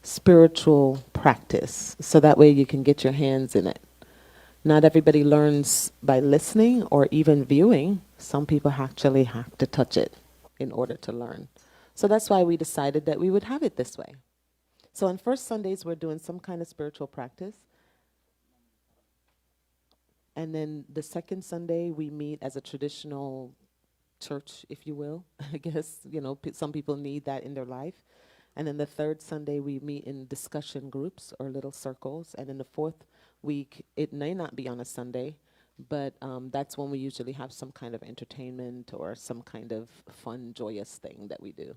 spiritual practice, so that way you can get your hands in it. Not everybody learns by listening or even viewing. Some people actually have to touch it in order to learn. So that's why we decided that we would have it this way. So on first Sundays, we're doing some kind of spiritual practice. And then the second Sunday, we meet as a traditional church, if you will. I guess, some people need that in their life. And then the third Sunday, we meet in discussion groups or little circles. And in the fourth week, it may not be on a Sunday, but that's when we usually have some kind of entertainment or some kind of fun, joyous thing that we do.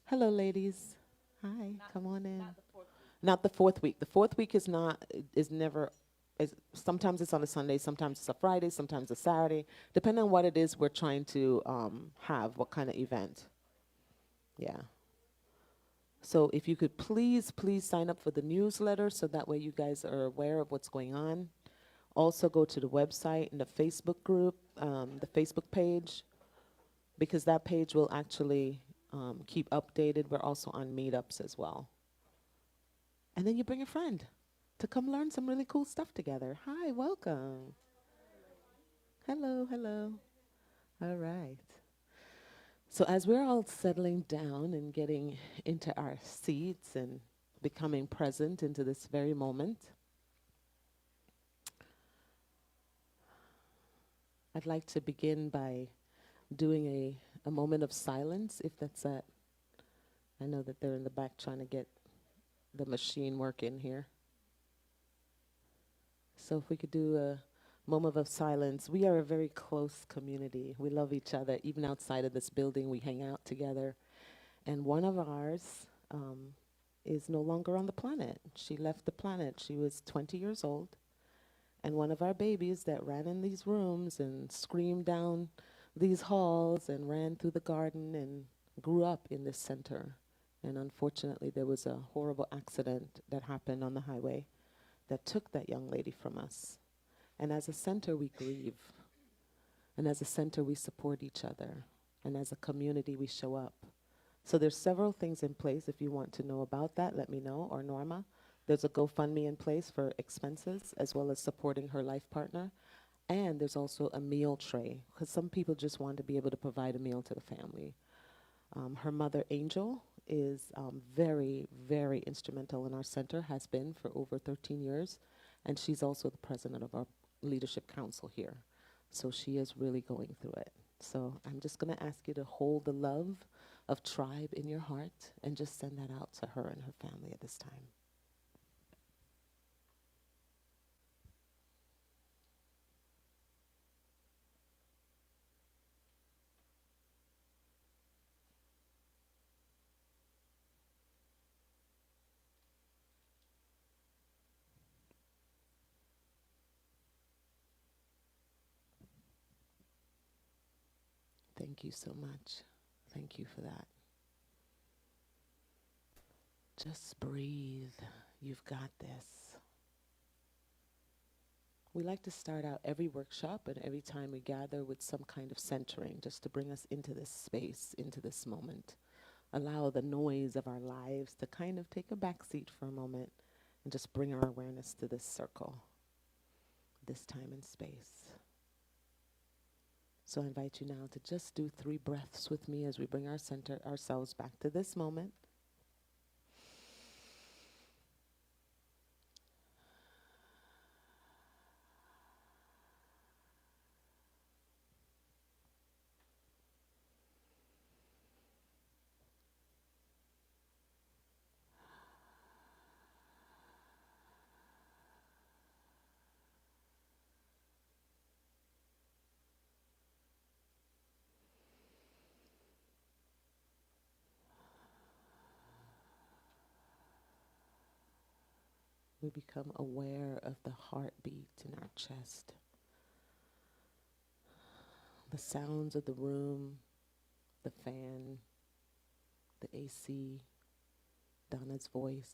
Hello, ladies. Hi, come on in. Not the fourth week. The fourth week is not, is never, sometimes it's on a Sunday, sometimes it's a Friday, sometimes a Saturday. Depending on what it is we're trying to have, what kind of event. Yeah. So if you could please sign up for the newsletter so that way you guys are aware of what's going on. Also go to the website and the Facebook group, the Facebook page, because that page will actually keep updated. We're also on meetups as well. And then you bring a friend to come learn some really cool stuff together. Hi, welcome. Hello, hello. All right. So as we're all settling down and getting into our seats and becoming present into this very moment, I'd like to begin by doing a moment of silence, if that's that. I know that they're in the back trying to get the machine working here. So if we could do a moment of silence. We are a very close community. We love each other. Even outside of this building, we hang out together. And one of ours is no longer on the planet. She left the planet. She was 20 years old. And one of our babies that ran in these rooms and screamed down these halls and ran through the garden and grew up in this center. And unfortunately, there was a horrible accident that happened on the highway that took that young lady from us. And as a center, we grieve. And as a center, we support each other. And as a community, we show up. So there's several things in place. If you want to know about that, let me know, or Norma. There's a GoFundMe in place for expenses, as well as supporting her life partner. And there's also a meal tray, because some people just want to be able to provide a meal to the family. Her mother, Angel, is very, very instrumental in our center, has been for over 13 years. And she's also the president of our leadership council here. So she is really going through it. So I'm just going to ask you to hold the love of tribe in your heart and just send that out to her and her family at this time. Thank you so much. Thank you for that. Just breathe. You've got this. We like to start out every workshop and every time we gather with some kind of centering, just to bring us into this space, into this moment. Allow the noise of our lives to kind of take a back seat for a moment and just bring our awareness to this circle, this time and space. So I invite you now to just do 3 breaths with me as we bring ourselves back to this moment. We become aware of the heartbeat in our chest, the sounds of the room, the fan, the AC, Donna's voice,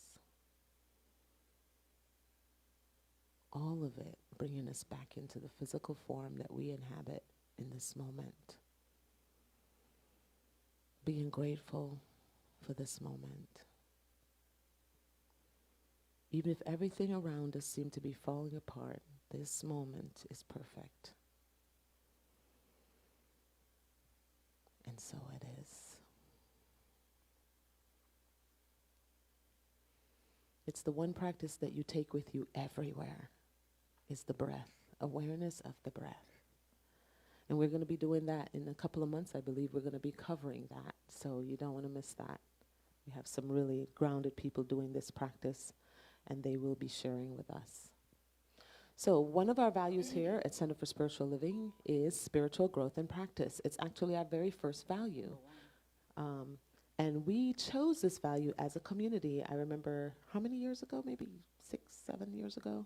all of it bringing us back into the physical form that we inhabit in this moment. Being grateful for this moment. Even if everything around us seems to be falling apart, this moment is perfect. And so it is. It's the one practice that you take with you everywhere, is the breath, awareness of the breath. And we're going to be doing that in a couple of months, I believe. We're going to be covering that, so you don't want to miss that. We have some really grounded people doing this practice, and they will be sharing with us. So one of our values here at Center for Spiritual Living is spiritual growth and practice. It's actually our very first value. And we chose this value as a community. I remember how many years ago? Maybe 6, 7 years ago?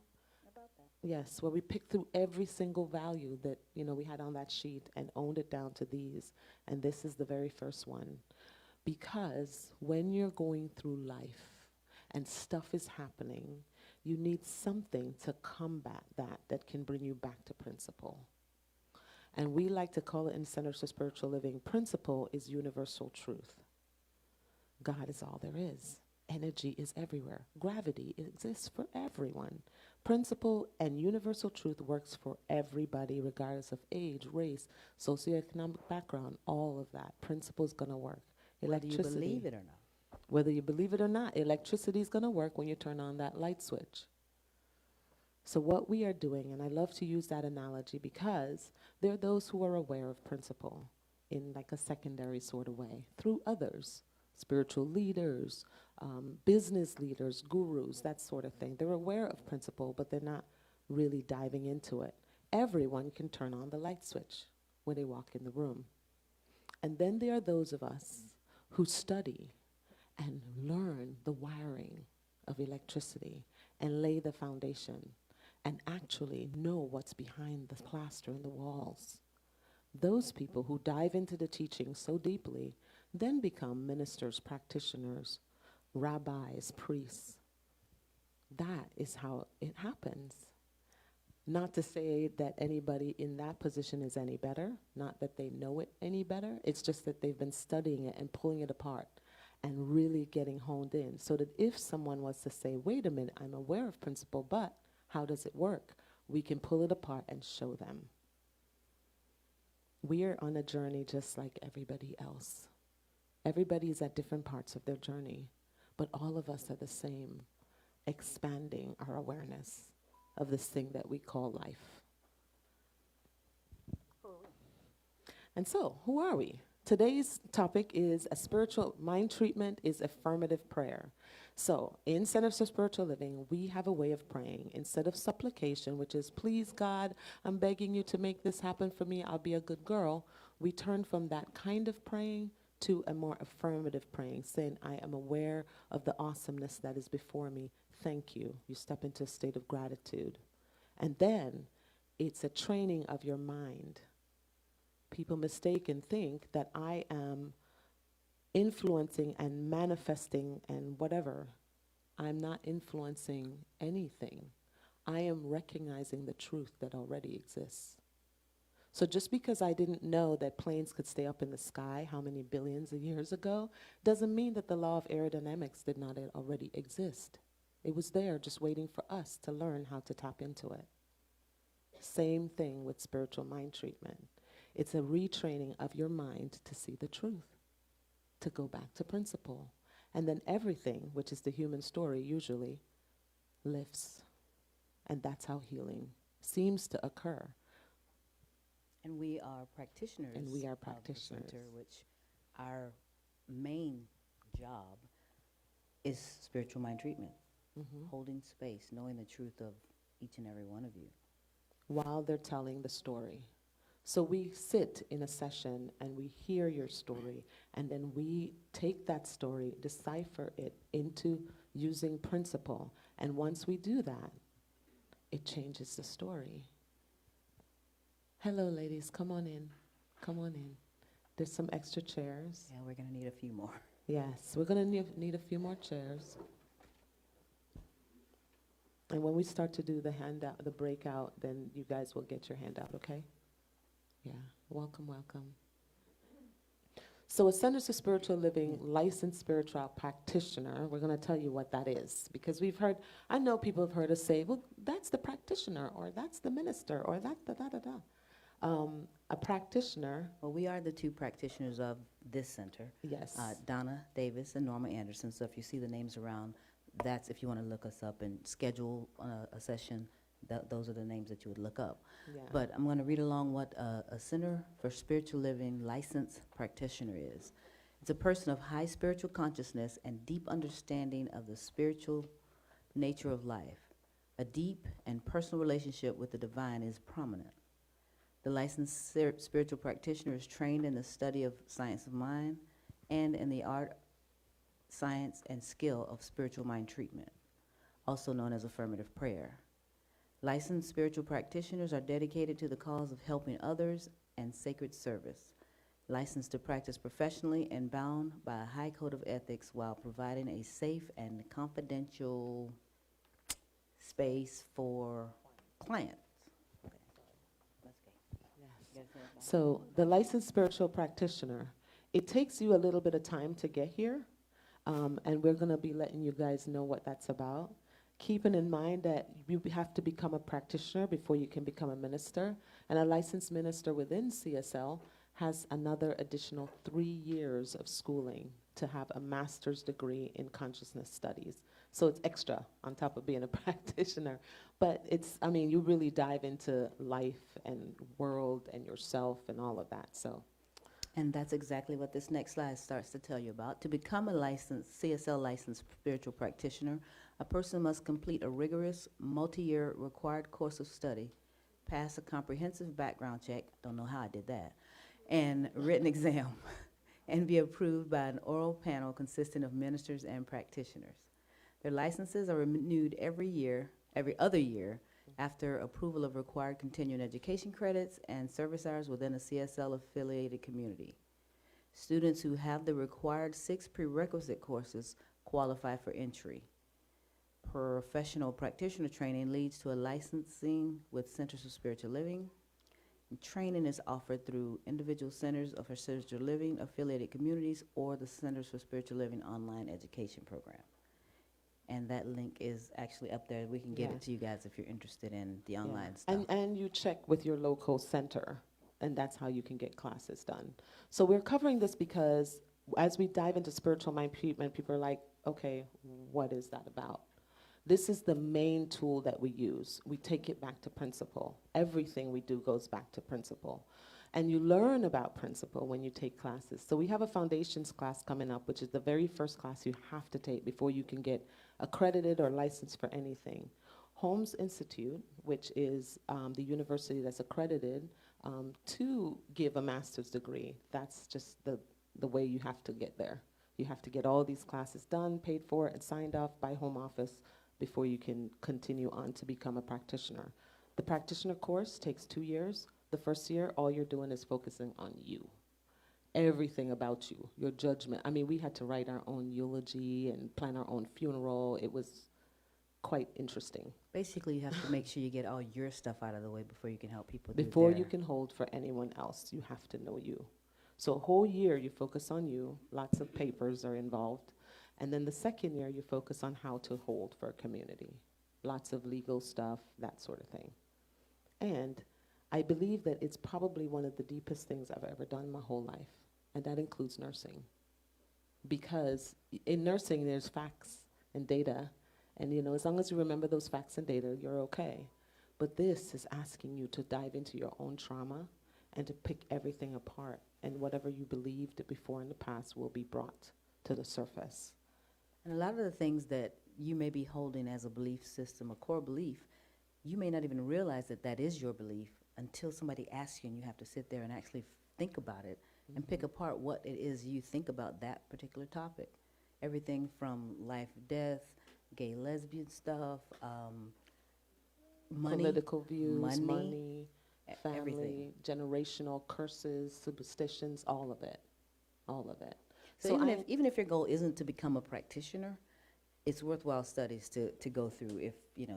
About that. Yes, where we picked through every single value that, we had on that sheet and owned it down to these. And this is the very first one. Because when you're going through life and stuff is happening, you need something to combat that can bring you back to principle. And we like to call it in Centers for Spiritual Living, principle is universal truth. God is all there is. Energy is everywhere. Gravity exists for everyone. Principle and universal truth works for everybody, regardless of age, race, socioeconomic background, all of that. Principle is going to work. Whether you believe it or not. Whether you believe it or not, electricity is going to work when you turn on that light switch. So what we are doing, and I love to use that analogy because there are those who are aware of principle in like a secondary sort of way through others. Spiritual leaders, business leaders, gurus, that sort of thing. They're aware of principle, but they're not really diving into it. Everyone can turn on the light switch when they walk in the room. And then there are those of us who study and learn the wiring of electricity and lay the foundation and actually know what's behind the plaster in the walls. Those people who dive into the teaching so deeply then become ministers, practitioners, rabbis, priests. That is how it happens. Not to say that anybody in that position is any better, not that they know it any better. It's just that they've been studying it and pulling it apart and really getting honed in, so that if someone was to say, wait a minute, I'm aware of principle, but how does it work? We can pull it apart and show them. We are on a journey just like everybody else. Everybody is at different parts of their journey, but all of us are the same, expanding our awareness of this thing that we call life. And so, who are we? Today's topic is a spiritual mind treatment is affirmative prayer. So, in Centers for Spiritual Living, we have a way of praying. Instead of supplication, which is, please God, I'm begging you to make this happen for me, I'll be a good girl, we turn from that kind of praying to a more affirmative praying, saying, I am aware of the awesomeness that is before me. Thank you. You step into a state of gratitude. And then it's a training of your mind. People mistake and think that I am influencing and manifesting and whatever. I'm not influencing anything. I am recognizing the truth that already exists. So just because I didn't know that planes could stay up in the sky how many billions of years ago, doesn't mean that the law of aerodynamics did not already exist. It was there just waiting for us to learn how to tap into it. Same thing with spiritual mind treatment. It's a retraining of your mind to see the truth, to go back to principle. And then everything, which is the human story usually, lifts. And that's how healing seems to occur. And we are practitioners. And we are Of the practitioners. center, which our main job is spiritual mind treatment. Holding space, knowing the truth of each and every one of you. While they're telling the story. So we sit in a session and we hear your story, and then we take that story, decipher it into using principle. And once we do that, it changes the story. Hello, ladies, come on in. Come on in. There's some extra chairs. Yeah, we're going to need a few more. Yes, we're going to need a few more chairs. And when we start to do the handout, the breakout, then you guys will get your handout, okay? Yeah, welcome, welcome. So a Centers for Spiritual Living licensed spiritual practitioner, we're going to tell you what that is. Because we've heard, I know people have heard us say, well, that's the practitioner, or that's the minister, or that, da, da, da, da. A practitioner, Well, we are the two practitioners of this center, yes. Donna Davis and Norma Anderson. So if you see the names around, that's if you want to look us up and schedule a session, those are the names that you would look up. Yeah. But I'm going to read along what a Center for Spiritual Living licensed practitioner is. It's a person of high spiritual consciousness and deep understanding of the spiritual nature of life. A deep and personal relationship with the divine is prominent. The licensed spiritual practitioner is trained in the study of science of mind and in the art, science, and skill of spiritual mind treatment, also known as affirmative prayer. Licensed spiritual practitioners are dedicated to the cause of helping others and sacred service, licensed to practice professionally and bound by a high code of ethics while providing a safe and confidential space for clients. So the licensed spiritual practitioner, it takes you a little bit of time to get here, and we're going to be letting you guys know what that's about. Keeping in mind that you have to become a practitioner before you can become a minister, and a licensed minister within CSL has another additional 3 years of schooling to have a master's degree in consciousness studies. So it's extra on top of being a practitioner. But it's, I mean, you really dive into life and world and yourself and all of that, so. And that's exactly what this next slide starts to tell you about. To become a licensed, CSL licensed spiritual practitioner, a person must complete a rigorous, multi-year required course of study, pass a comprehensive background check, don't know how I did that, and written exam, and be approved by an oral panel consisting of ministers and practitioners. Their licenses are renewed every other year, after approval of required continuing education credits and service hours within a CSL-affiliated community. Students who have the required 6 prerequisite courses qualify for entry. Professional practitioner training leads to a licensing with Centers for Spiritual Living. And training is offered through individual centers of spiritual living, affiliated communities, or the Centers for Spiritual Living online education program. And that link is actually up there. We can get Yeah. it to you guys if you're interested in the online stuff. And you check with your local center, and that's how you can get classes done. So we're covering this because as we dive into spiritual mind treatment, people are like, okay, what is that about? This is the main tool that we use. We take it back to principle. Everything we do goes back to principle. And you learn about principle when you take classes. So we have a foundations class coming up, which is the very first class you have to take before you can get accredited or licensed for anything. Holmes Institute, which is the university that's accredited to give a master's degree. That's just the way you have to get there. You have to get all these classes done, paid for, and signed off by Home Office before you can continue on to become a practitioner. The practitioner course takes 2 years. The first year, all you're doing is focusing on you. Everything about you, your judgment. I mean, we had to write our own eulogy and plan our own funeral. It was quite interesting. Basically, you have to make sure you get all your stuff out of the way before you can help people Before do you can hold for anyone else, you have to know you. So a whole year, you focus on you. Lots of papers are involved. And then the second year, you focus on how to hold for a community. Lots of legal stuff, that sort of thing. And I believe that it's probably one of the deepest things I've ever done my whole life, and that includes nursing. Because in nursing, there's facts and data, and as long as you remember those facts and data, you're okay. But this is asking you to dive into your own trauma and to pick everything apart, and whatever you believed before in the past will be brought to the surface. And a lot of the things that you may be holding as a belief system, a core belief, you may not even realize that that is your belief until somebody asks you, and you have to sit there and actually think about it and pick apart what it is you think about that particular topic. Everything from life, death, gay, lesbian stuff, money, political views, money, family, everything. generational curses, superstitions, all of it. So even if your goal isn't to become a practitioner, it's worthwhile studies to go through, if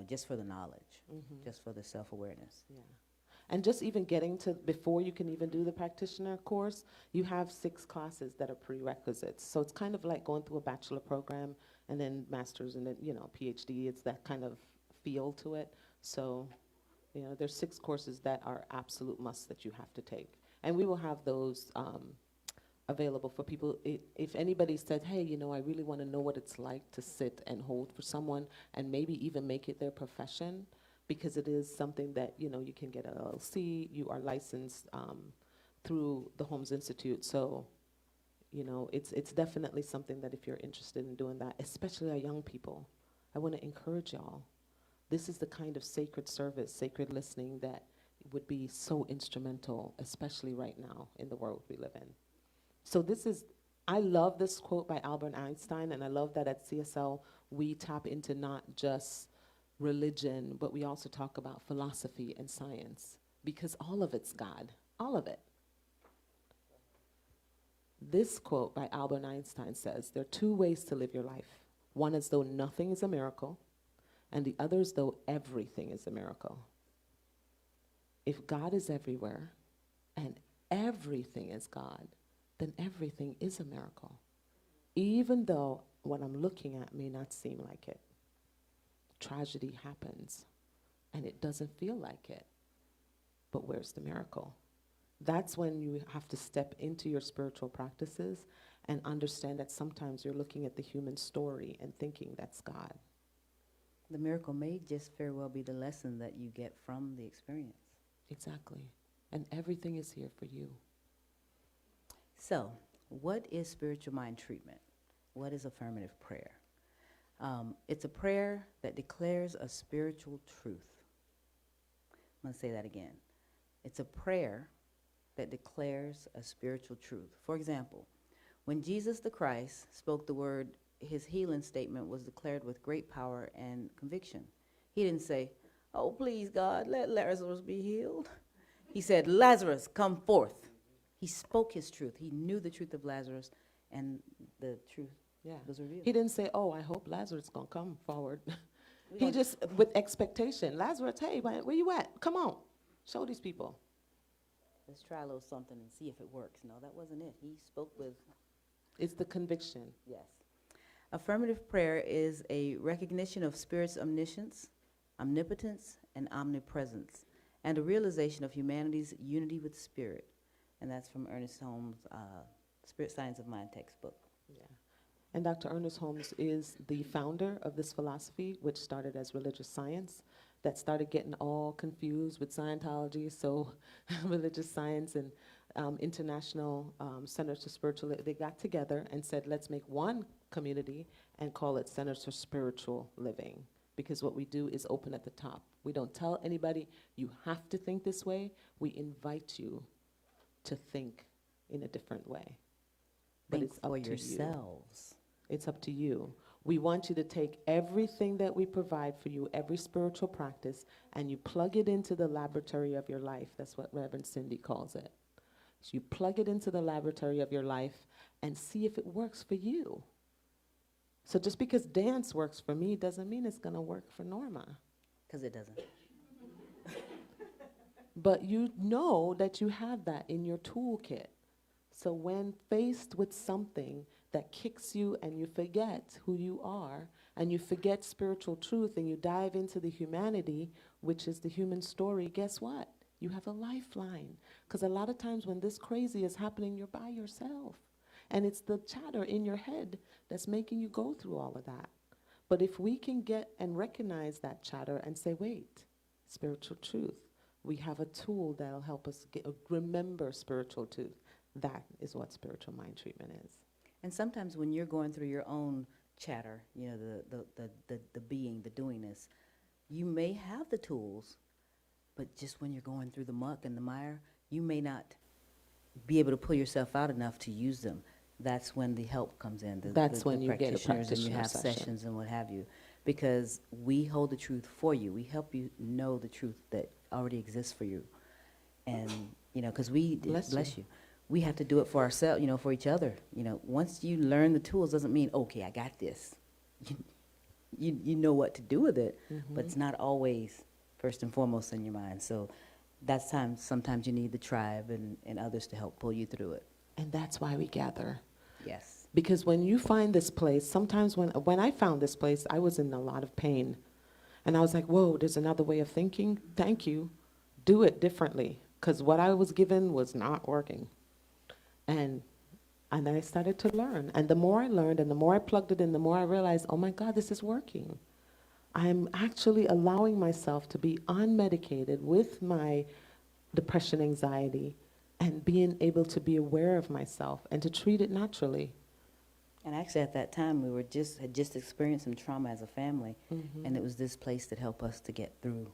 just for the knowledge, just for the self-awareness. Yeah. And just even getting to, before you can even do the practitioner course, you have 6 classes that are prerequisites. So it's kind of like going through a bachelor program and then master's and then, PhD. It's that kind of feel to it. So, there's 6 courses that are absolute musts that you have to take. And we will have those available for people. If anybody said, hey, I really want to know what it's like to sit and hold for someone and maybe even make it their profession, because it is something that, you can get an LLC, you are licensed through the Holmes Institute. So, it's definitely something that if you're interested in doing that, especially our young people, I want to encourage y'all. This is the kind of sacred service, sacred listening that would be so instrumental, especially right now in the world we live in. So I love this quote by Albert Einstein, and I love that at CSL we tap into not just religion, but we also talk about philosophy and science, because all of it's God, all of it. This quote by Albert Einstein says, there are 2 ways to live your life. One is though nothing is a miracle, and the other is though everything is a miracle. If God is everywhere, and everything is God, then everything is a miracle, even though what I'm looking at may not seem like it. Tragedy happens, and it doesn't feel like it. But where's the miracle? That's when you have to step into your spiritual practices and understand that sometimes you're looking at the human story and thinking that's God. The miracle may just very well be the lesson that you get from the experience. Exactly. And everything is here for you. So, what is spiritual mind treatment? What is affirmative prayer? It's a prayer that declares a spiritual truth. I'm going to say that again. It's a prayer that declares a spiritual truth. For example, when Jesus the Christ spoke the word, his healing statement was declared with great power and conviction. He didn't say, oh, please, God, let Lazarus be healed. He said, Lazarus, come forth. He spoke his truth. He knew the truth of Lazarus, and the truth was revealed. He didn't say, oh, I hope Lazarus is going to come forward. He just, with expectation, Lazarus, hey, where you at? Come on, show these people. Let's try a little something and see if it works. No, that wasn't it. He spoke with... It's the conviction. Yes. Affirmative prayer is a recognition of Spirit's omniscience, omnipotence, and omnipresence, and a realization of humanity's unity with Spirit. And that's from Ernest Holmes' Spirit Science of Mind textbook. Yeah. And Dr. Ernest Holmes is the founder of this philosophy, which started as religious science, that started getting all confused with Scientology. So religious science and International Centers for Spiritual, they got together and said, let's make one community and call it Centers for Spiritual Living. Because what we do is open at the top. We don't tell anybody, you have to think this way. We invite you to think in a different way. But Think it's up for to yourselves. you. It's up to you. We want you to take everything that we provide for you, every spiritual practice, and you plug it into the laboratory of your life. That's what Reverend Cindy calls it. So you plug it into the laboratory of your life and see if it works for you. So just because dance works for me doesn't mean it's going to work for Norma. Because it doesn't. But you know that you have that in your toolkit. So when faced with something that kicks you and you forget who you are, and you forget spiritual truth, and you dive into the humanity, which is the human story, guess what? You have a lifeline. Because a lot of times when this crazy is happening, you're by yourself. And it's the chatter in your head that's making you go through all of that. But if we can get and recognize that chatter and say, wait, spiritual truth, we have a tool that'll help us remember spiritual truth. That is what spiritual mind treatment is. And sometimes when you're going through your own chatter, you know, the being, the doingness, you may have the tools, but just when you're going through the muck and the mire, you may not be able to pull yourself out enough to use them. That's when the help comes in. That's when you get a practitioners and you practitioner have session. sessions and what have you, because we hold the truth for you. We help you know the truth that already exists for you, and you know, because we Bless bless you. you. We have to do it for ourselves, you know, for each other. You know, once you learn the tools, doesn't mean okay, I got this. You know what to do with it, but it's not always first and foremost in your mind. So that's time, sometimes you need the tribe and others to help pull you through it. And that's why we gather. Yes. Because when you find this place, sometimes when I found this place, I was in a lot of pain. And I was like, whoa, there's another way of thinking? Thank you. Do it differently. Because what I was given was not working. And then I started to learn. And the more I learned and the more I plugged it in, the more I realized, oh my God, this is working. I'm actually allowing myself to be unmedicated with my depression, anxiety, and being able to be aware of myself and to treat it naturally. And actually, at that time, we had just experienced some trauma as a family, Mm-hmm. and it was this place that helped us to get through,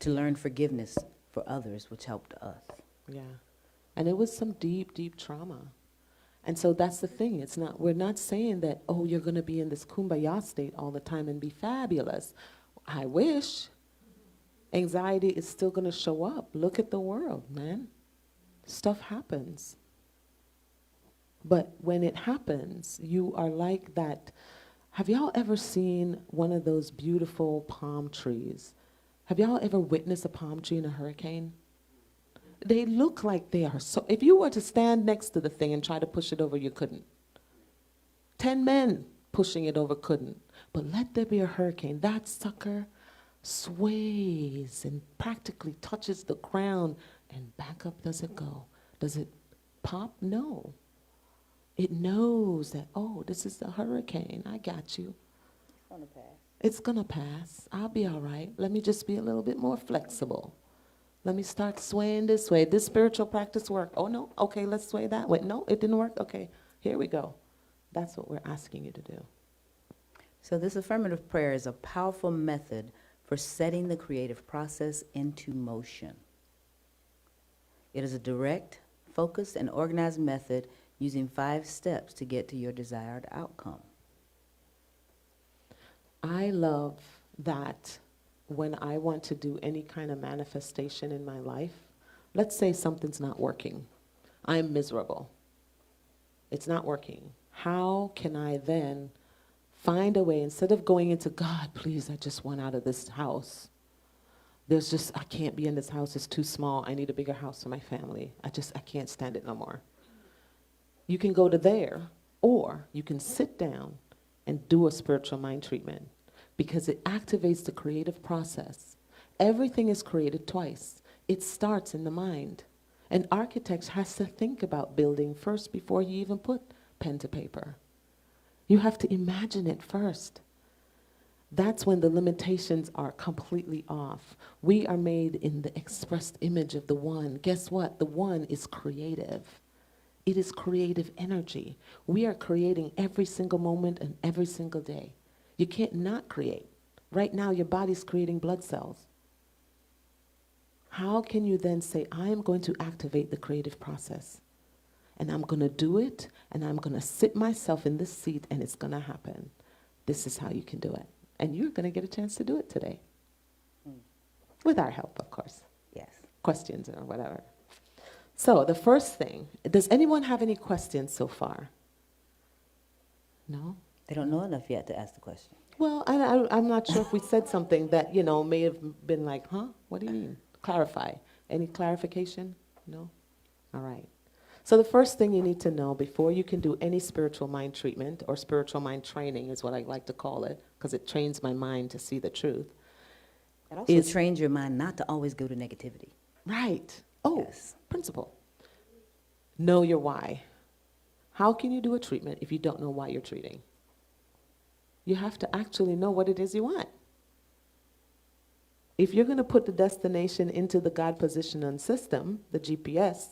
to learn forgiveness for others, which helped us. Yeah. And it was some deep, deep trauma. And so that's the thing. We're not saying that, oh, you're going to be in this kumbaya state all the time and be fabulous. I wish. Anxiety is still going to show up. Look at the world, man. Stuff happens. But when it happens, you are like that. Have y'all ever seen one of those beautiful palm trees? Have y'all ever witnessed a palm tree in a hurricane? They look like they are so, if you were to stand next to the thing and try to push it over, you couldn't. 10 men pushing it over couldn't. But let there be a hurricane, that sucker sways and practically touches the ground, and back up does it go. Does it pop? No. It knows that, oh, this is a hurricane, I got you. It's going to pass. It's gonna pass, I'll be all right. Let me just be a little bit more flexible. Let me start swaying this way. This spiritual practice worked. Oh no, okay, let's sway that way. No, it didn't work. Okay, here we go. That's what we're asking you to do. So this affirmative prayer is a powerful method for setting the creative process into motion. It is a direct, focused, and organized method using 5 steps to get to your desired outcome. I love that when I want to do any kind of manifestation in my life, let's say something's not working. I'm miserable. It's not working. How can I then find a way, instead of going into, God, please, I just want out of this house. I can't be in this house, it's too small. I need a bigger house for my family. I can't stand it no more. You can go to there, or you can sit down and do a spiritual mind treatment, because it activates the creative process. Everything is created twice. It starts in the mind. An architect has to think about building first before he even put pen to paper. You have to imagine it first. That's when the limitations are completely off. We are made in the expressed image of the One. Guess what? The One is creative. It is creative energy. We are creating every single moment and every single day. You can't not create. Right now, your body's creating blood cells. How can you then say, I am going to activate the creative process, and I'm going to do it, and I'm going to sit myself in this seat, and it's going to happen? This is how you can do it. And you're going to get a chance to do it today. With our help, of course. Yes. Questions or whatever. So the first thing, does anyone have any questions so far? No? They don't know enough yet to ask the question. Well, I'm not sure if we said something that, may have been like, huh? What do you mean? Clarify. Any clarification? No? All right. So the first thing you need to know before you can do any spiritual mind treatment, or spiritual mind training is what I like to call it, because it trains my mind to see the truth. It also trains your mind not to always go to negativity. Right. Oh, Yes. Principle. Know your why. How can you do a treatment if you don't know why you're treating? You have to actually know what it is you want. If you're going to put the destination into the God positioning system, the GPS,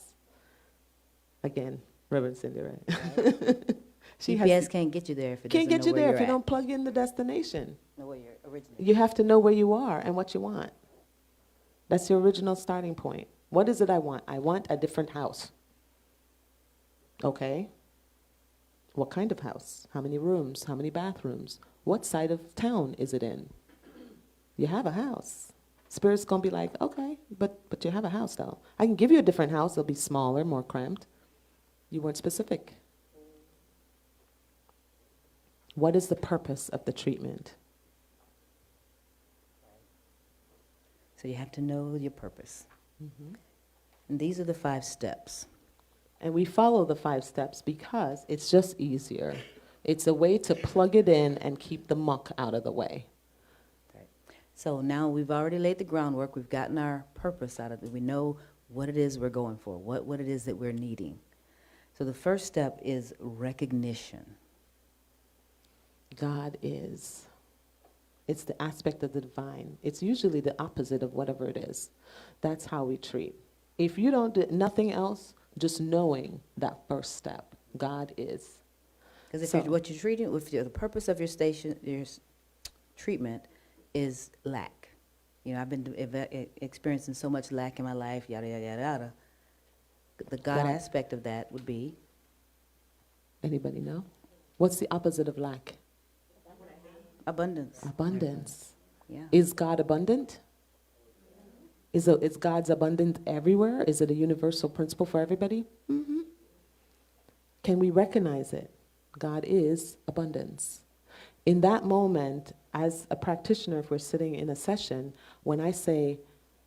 again, Reverend Cindy, right? GPS can't get you there if it can't doesn't get know you where there you're if you at. don't plug in the destination. Know where you're originating. You have to know where you are and what you want. That's your original starting point. What is it I want? I want a different house. Okay. What kind of house? How many rooms? How many bathrooms? What side of town is it in? You have a house. Spirit's going to be like, okay, but you have a house though. I can give you a different house. It'll be smaller, more cramped. You weren't specific. What is the purpose of the treatment? So you have to know your purpose. Mhm. And these are the 5 steps. And we follow the 5 steps because it's just easier. It's a way to plug it in and keep the muck out of the way. So now we've already laid the groundwork. We've gotten our purpose out of it. We know what it is we're going for, what it is that we're needing. So the first step is recognition. God is. It's the aspect of the divine. It's usually the opposite of whatever it is. That's how we treat. If you don't do nothing else, just knowing that first step, God is. Because So- what you're treating, the purpose of your treatment is lack. You know, I've been experiencing so much lack in my life, yada, yada, yada, yada. The God God. aspect of that would be Anybody know? What's the opposite of lack? abundance. Abundance. Yeah. Is God abundant? Is God's abundant everywhere? Is it a universal principle for everybody? Mm-hmm. Can we recognize it? God is abundance. In that moment, as a practitioner, if we're sitting in a session, when I say,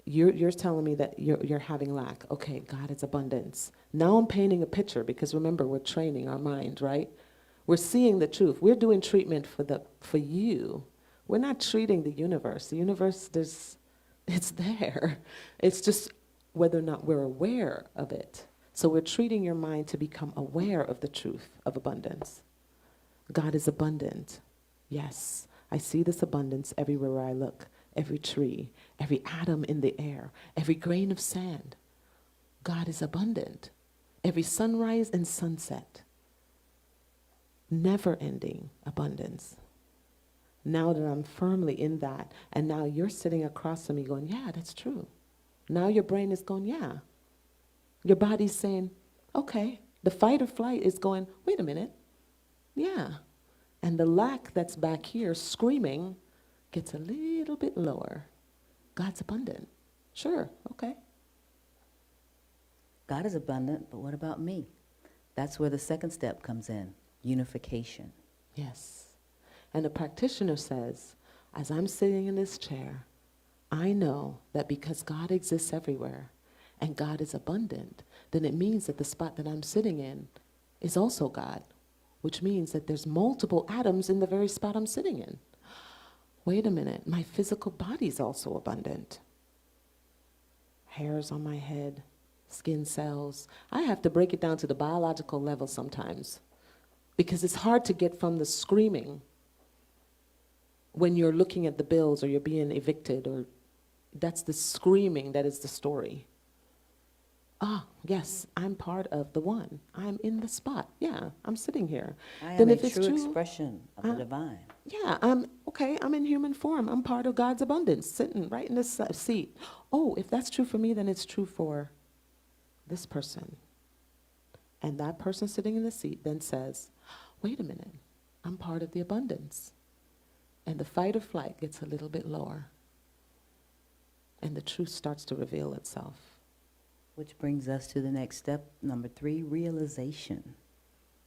you're telling me that you're having lack, okay, God is abundance. Now I'm painting a picture, because remember, we're training our mind, right? We're seeing the truth. We're doing treatment for you. We're not treating the universe. The universe, it's there. It's just whether or not we're aware of it. So we're treating your mind to become aware of the truth of abundance. God is abundant. Yes, I see this abundance everywhere where I look. Every tree, every atom in the air, every grain of sand. God is abundant. Every sunrise and sunset. Never-ending abundance. Now that I'm firmly in that, and now you're sitting across from me going, yeah, that's true. Now your brain is going, yeah. Your body's saying, okay. The fight or flight is going, wait a minute. Yeah. And the lack that's back here screaming gets a little bit lower. God's abundant. Sure, okay. God is abundant, but what about me? That's where the second step comes in, unification. Yes. And the practitioner says, as I'm sitting in this chair, I know that because God exists everywhere and God is abundant, then it means that the spot that I'm sitting in is also God, which means that there's multiple atoms in the very spot I'm sitting in. Wait a minute, my physical body's also abundant. Hairs on my head, skin cells. I have to break it down to the biological level sometimes, because it's hard to get from the screaming when you're looking at the bills or you're being evicted, or that's the screaming that is the story. Ah, yes, I'm part of the one. I'm in the spot. Yeah, I'm sitting here. I Then am a if it's true true, expression of the divine. yeah, I'm in human form. I'm part of God's abundance, sitting right in this seat. Oh, if that's true for me, then it's true for this person. And that person sitting in the seat then says, wait a minute, I'm part of the abundance. And the fight or flight gets a little bit lower. And the truth starts to reveal itself. Which brings us to the next step, number 3, realization.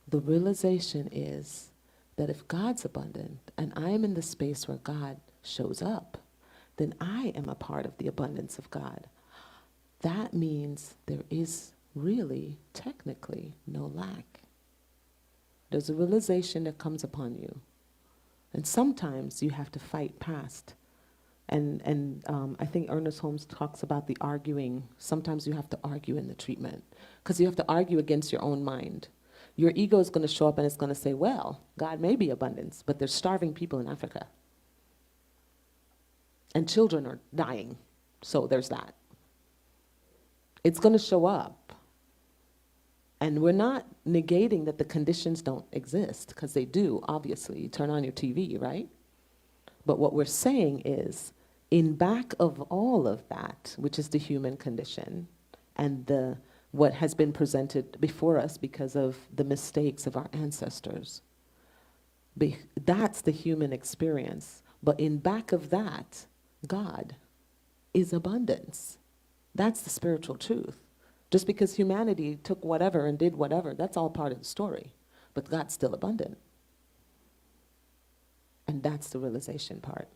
The realization is that if God's abundant and I am in the space where God shows up, then I am a part of the abundance of God. That means there is really, technically, no lack. There's a realization that comes upon you. And sometimes you have to fight past. And I think Ernest Holmes talks about the arguing. Sometimes you have to argue in the treatment, because you have to argue against your own mind. Your ego is going to show up and it's going to say, well, God may be abundance, but there's starving people in Africa. And children are dying. So there's that. It's going to show up. And we're not negating that the conditions don't exist, because they do, obviously. You turn on your TV, right? But what we're saying is, in back of all of that, which is the human condition, and what has been presented before us because of the mistakes of our ancestors, that's the human experience. But in back of that, God is abundance. That's the spiritual truth. Just because humanity took whatever and did whatever, that's all part of the story. But God's still abundant. And that's the realization part.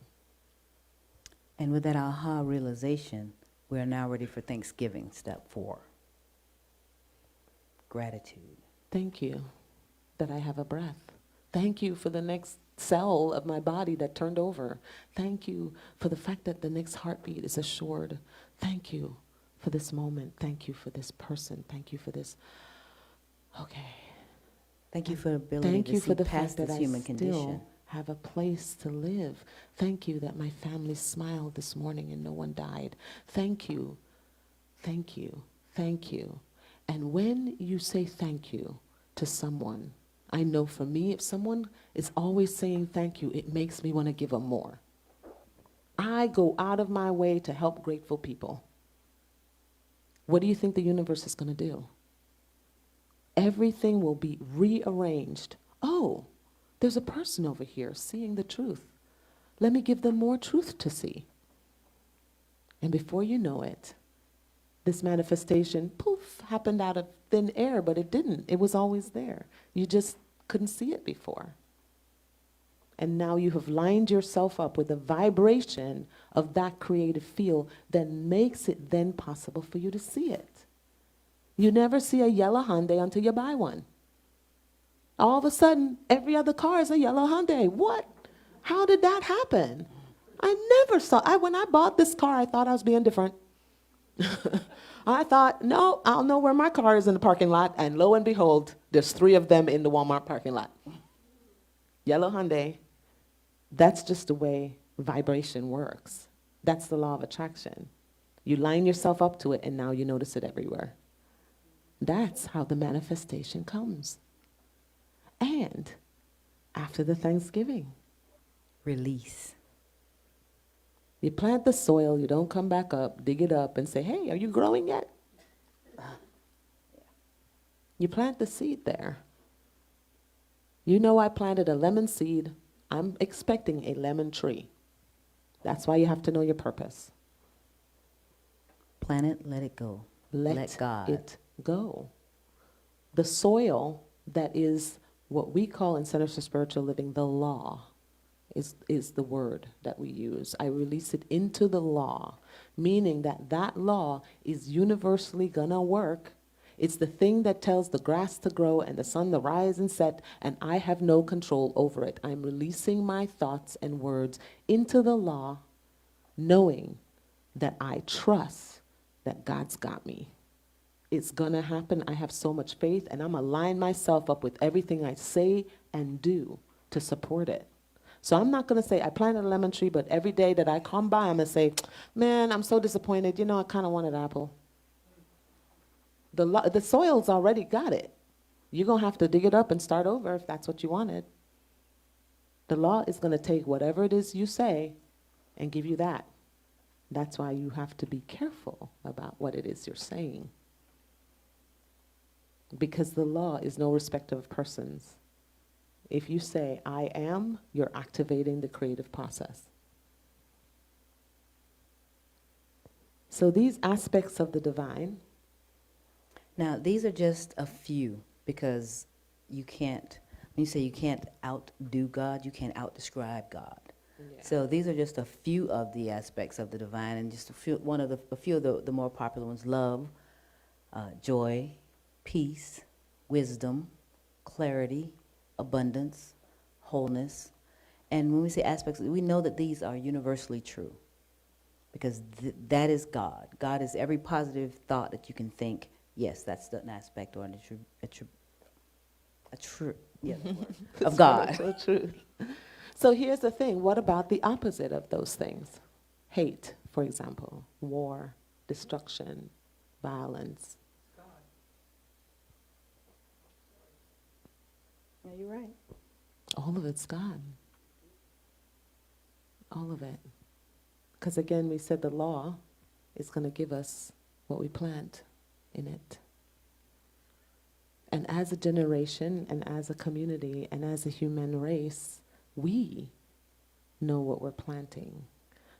And with that aha realization, We are now ready for Thanksgiving, step 4. Gratitude. Thank you that I have a breath. Thank you for the next cell of my body that turned over. Thank you for the fact that the next heartbeat is assured. Thank you for this moment. Thank you for this person. Thank you for this. Okay. Thank you for the ability Thank to you see for the past fact that this I human still condition. have a place to live. Thank you that my family smiled this morning and no one died. Thank you. Thank you. Thank you. And when you say thank you to someone, I know for me, if someone is always saying thank you, it makes me want to give them more. I go out of my way to help grateful people. What do you think the universe is going to do? Everything will be rearranged. Oh, there's a person over here seeing the truth. Let me give them more truth to see. And before you know it, this manifestation, poof, happened out of thin air, but it didn't. It was always there. You just couldn't see it before. And now you have lined yourself up with a vibration of that creative field that makes it then possible for you to see it. You never see a yellow Hyundai until you buy one. All of a sudden, every other car is a yellow Hyundai. What? How did that happen? I never saw, when I bought this car, I thought I was being different. I thought, no, I'll know where my car is in the parking lot, and lo and behold, there's 3 of them in the Walmart parking lot. Yellow Hyundai. That's just the way vibration works. That's the law of attraction. You line yourself up to it, and now you notice it everywhere. That's how the manifestation comes. And after the Thanksgiving, Release. you plant the soil, you don't come back up, dig it up and say, hey, are you growing yet? You plant the seed there. You know I planted a lemon seed. I'm expecting a lemon tree. That's why you have to know your purpose. Plant it, let it go. Let God. It go. The soil that is what we call in Centers for Spiritual Living the law is the word that we use. I release it into the law, meaning that that law is universally gonna work. It's the thing that tells the grass to grow and the sun to rise and set, and I have no control over it. I'm releasing my thoughts and words into the law, knowing that I trust that God's got me. It's gonna happen. I have so much faith, and I'm aligning myself up with everything I say and do to support it. So I'm not gonna say, I planted a lemon tree, but every day that I come by, I'm gonna say, man, I'm so disappointed. You know, I kinda want an apple. The soil's already got it. You're gonna have to dig it up and start over if that's what you wanted. The law is gonna take whatever it is you say and give you that. That's why you have to be careful about what it is you're saying. Because the law is no respecter of persons. If you say, I am, you're activating the creative process. So these aspects of the divine. Now, these are just a few, because you can't, when you say you can't outdo God, you can't outdescribe God. Yeah. So these are just a few of the aspects of the divine, and just a few of the more popular ones: love, joy, peace, wisdom, clarity, abundance, wholeness. And when we say aspects, we know that these are universally true, because that is God. God is every positive thought that you can think. Yes, that's an aspect or of God. So true. So here's the thing. What about the opposite of those things? Hate, for example, war, destruction, violence. Yeah, you're right. All of it's God. All of it. Because again, we said the law is going to give us what we plant in it. And as a generation, and as a community, and as a human race, we know what we're planting.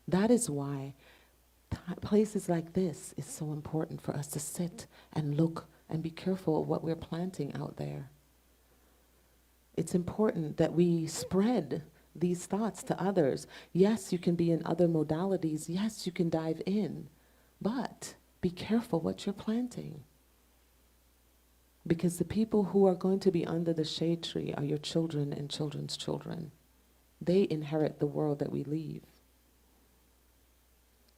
That is why places like this is so important for us to sit and look and be careful of what we're planting out there. It's important that we spread these thoughts to others. Yes, you can be in other modalities. Yes, you can dive in. But be careful what you're planting. Because the people who are going to be under the shade tree are your children and children's children. They inherit the world that we leave.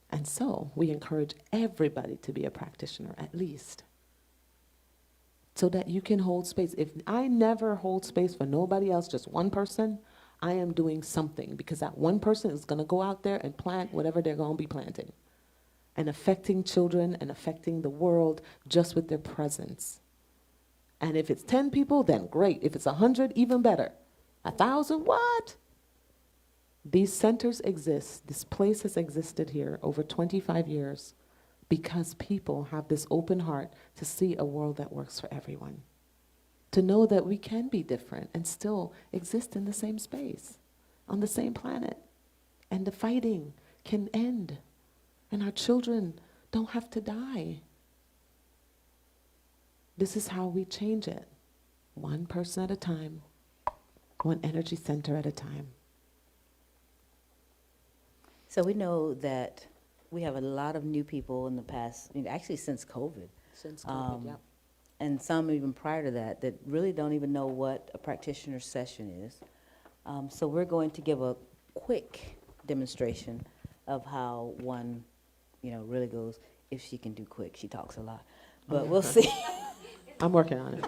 And so we encourage everybody to be a practitioner, at least, so that you can hold space. If I never hold space for nobody else, just one person, I am doing something, because that one person is going to go out there and plant whatever they're going to be planting and affecting children and affecting the world just with their presence. And if it's 10 people, then great. If it's 100, even better. 1,000, what? These centers exist. This place has existed here over 25 years because people have this open heart to see a world that works for everyone. To know that we can be different and still exist in the same space, on the same planet. And the fighting can end. And our children don't have to die. This is how we change it. One person at a time, one energy center at a time. So we know that we have a lot of new people in the past, actually since COVID. Since COVID, yep. And some even prior to that, that really don't even know what a practitioner session is. So we're going to give a quick demonstration of how one, really goes. If she can do quick, she talks a lot. But we'll see. I'm working on it.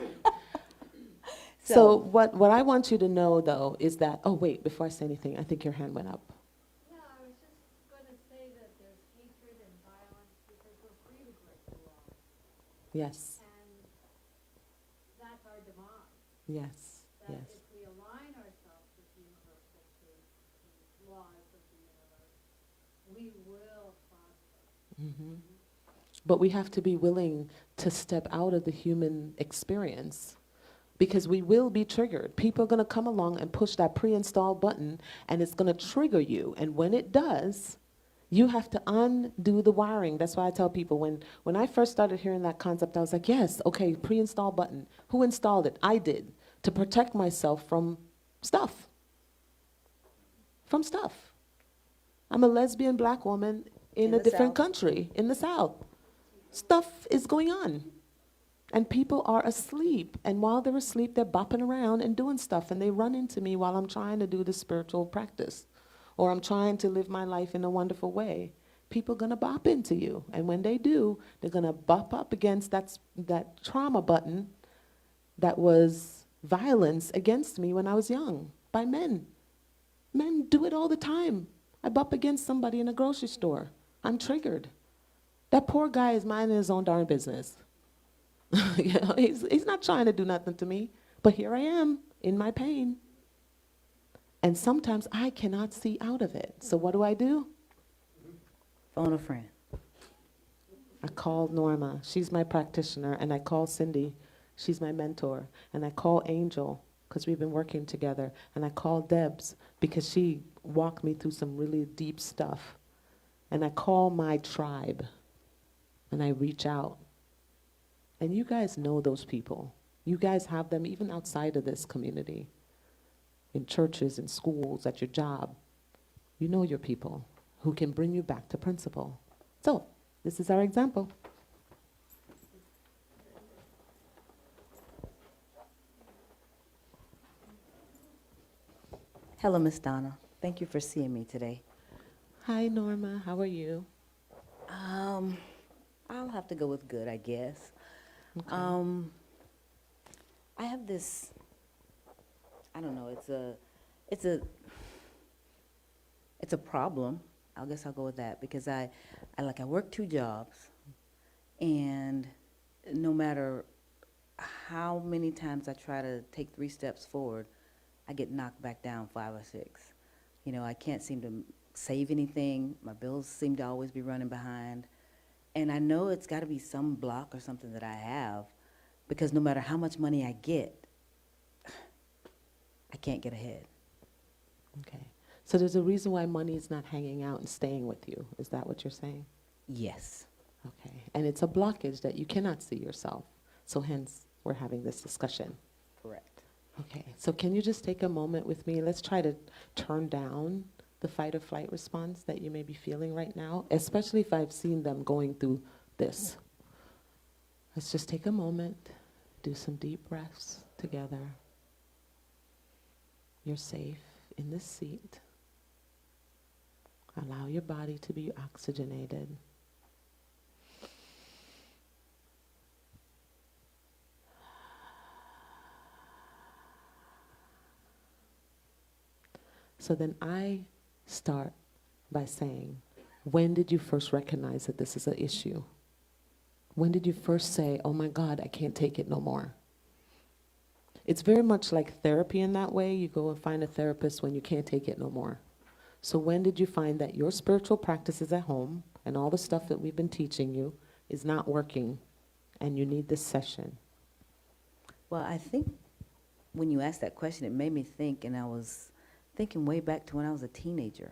So what I want you to know, though, is that, oh, wait, before I say anything, I think your hand went up. Yeah, I was just going to say that there's hatred and violence because we're free to break the law. Yes, And that's our demise. yes, That yes. if we align ourselves with universal truth, the laws of the universe, we will prosper. Mm-hmm. But we have to be willing to step out of the human experience, because we will be triggered. People are going to come along and push that pre-install button, and it's going to trigger you. And when it does, you have to undo the wiring. That's why I tell people, when I first started hearing that concept, I was like, yes, okay, pre-install button. Who installed it? I did, to protect myself from stuff. From stuff. I'm a lesbian black woman in a different country, in the South. Stuff is going on. And people are asleep. And while they're asleep, they're bopping around and doing stuff. And they run into me while I'm trying to do the spiritual practice. Or I'm trying to live my life in a wonderful way. People are going to bop into you. And when they do, they're going to bop up against that trauma button that was violence against me when I was young by men. Men do it all the time. I bump against somebody in a grocery store. I'm triggered. That poor guy is minding his own darn business. He's not trying to do nothing to me, but here I am in my pain. And sometimes I cannot see out of it. So what do? Phone a friend. I call Norma. She's my practitioner. And I call Cindy. She's my mentor. And I call Angel, because we've been working together. And I call Debs, because she walked me through some really deep stuff. And I call my tribe. And I reach out. And you guys know those people. You guys have them even outside of this community. In churches, in schools, at your job. You know your people who can bring you back to principle. So, this is our example. Hello, Miss Donna. Thank you for seeing me today. Hi, Norma. How are you? I'll have to go with good, I guess. Okay. I have this, I don't know, it's a problem. I guess I'll go with that, because I work 2 jobs, and no matter how many times I try to take 3 steps forward, I get knocked back down 5 or 6. I can't seem to save anything. My bills seem to always be running behind. And I know it's got to be some block or something that I have, because no matter how much money I get, I can't get ahead. Okay. So there's a reason why money is not hanging out and staying with you. Is that what you're saying? Yes. Okay. And it's a blockage that you cannot see yourself. So hence, we're having this discussion. Correct. Okay. So can you just take a moment with me? Let's try to turn down the fight or flight response that you may be feeling right now, especially if I've seen them going through this. Let's just take a moment, do some deep breaths together. You're safe in this seat. Allow your body to be oxygenated. So then I start by saying, when did you first recognize that this is an issue? When did you first say, oh my God, I can't take it no more? It's very much like therapy in that way. You go and find a therapist when you can't take it no more. So when did you find that your spiritual practices at home and all the stuff that we've been teaching you is not working and you need this session? Well, I think when you asked that question, it made me think, and I was thinking way back to when I was a teenager.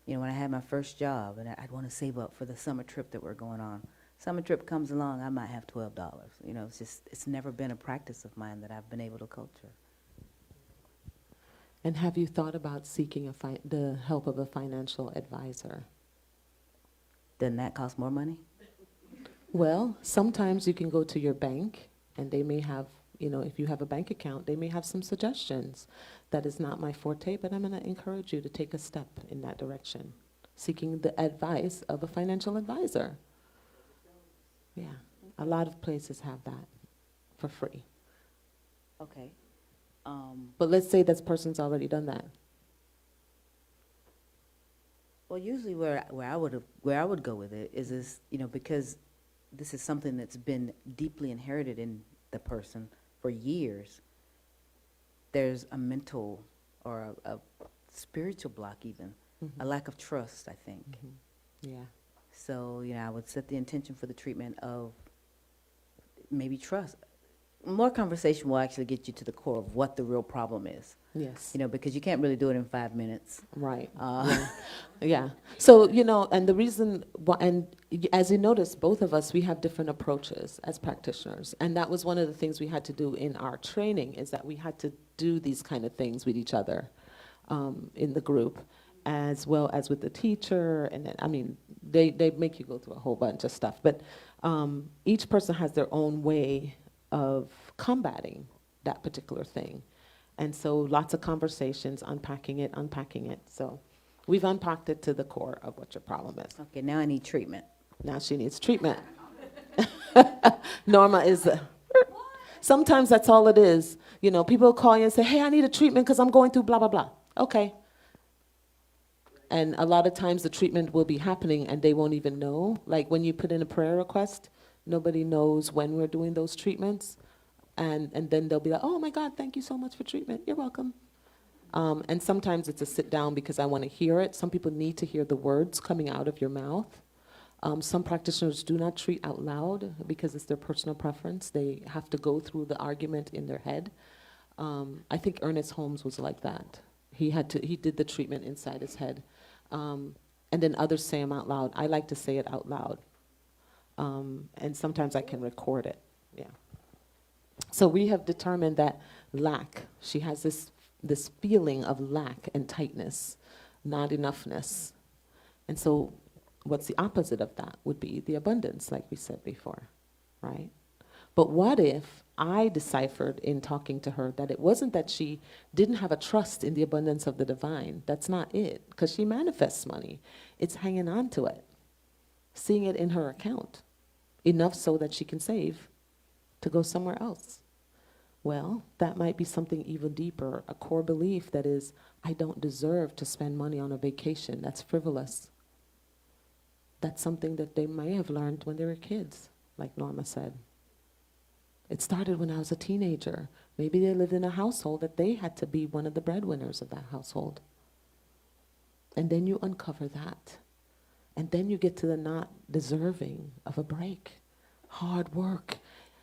You know, when I had my first job, and I'd want to save up for the summer trip that we're going on. Summer trip comes along, I might have $12. You know, it's never been a practice of mine that I've been able to culture. And have you thought about seeking the help of a financial advisor? Doesn't that cost more money? Well, sometimes you can go to your bank and they may have, you know, if you have a bank account, they may have some suggestions. That is not my forte, but I'm going to encourage you to take a step in that direction, seeking the advice of a financial advisor. Yeah, a lot of places have that for free. Okay. But let's say this person's already done that. Well, usually where I would go with it is you know, because this is something that's been deeply inherited in the person for years. There's a mental or a spiritual block even, a lack of trust, I think. Yeah. So, you know, I would set the intention for the treatment of maybe trust. More conversation will actually get you to the core of what the real problem is. Yes. You know, because you can't really do it in 5 minutes. Right. Yeah. So, you know, and the reason, as you notice, both of us, we have different approaches as practitioners. And that was one of the things we had to do in our training, is that we had to do these kind of things with each other in the group, as well as with the teacher. And then, I mean, they make you go through a whole bunch of stuff. But each person has their own way of combating that particular thing. And so lots of conversations, unpacking it. So we've unpacked it to the core of what your problem is. Okay, now I need treatment. Now she needs treatment. Norma is, sometimes that's all it is. You know, people call you and say, hey, I need a treatment because I'm going through blah, blah, blah. Okay. And a lot of times the treatment will be happening and they won't even know. Like when you put in a prayer request, nobody knows when we're doing those treatments. And then they'll be like, oh my God, thank you so much for treatment. You're welcome. And sometimes it's a sit down because I want to hear it. Some people need to hear the words coming out of your mouth. Some practitioners do not treat out loud because it's their personal preference. They have to go through the argument in their head. I think Ernest Holmes was like that. He did the treatment inside his head. And then others say them out loud. I like to say it out loud. And sometimes I can record it. Yeah. So we have determined that lack, she has this feeling of lack and tightness, not enoughness. And so what's the opposite of that would be the abundance, like we said before, right? But what if I deciphered in talking to her that it wasn't that she didn't have a trust in the abundance of the divine? That's not it, because she manifests money. It's hanging on to it, seeing it in her account, enough so that she can save to go somewhere else. Well, that might be something even deeper, a core belief that is, I don't deserve to spend money on a vacation. That's frivolous. That's something that they may have learned when they were kids, like Norma said. It started when I was a teenager. Maybe they lived in a household that they had to be one of the breadwinners of that household. And then you uncover that. And then you get to the not deserving of a break. Hard work.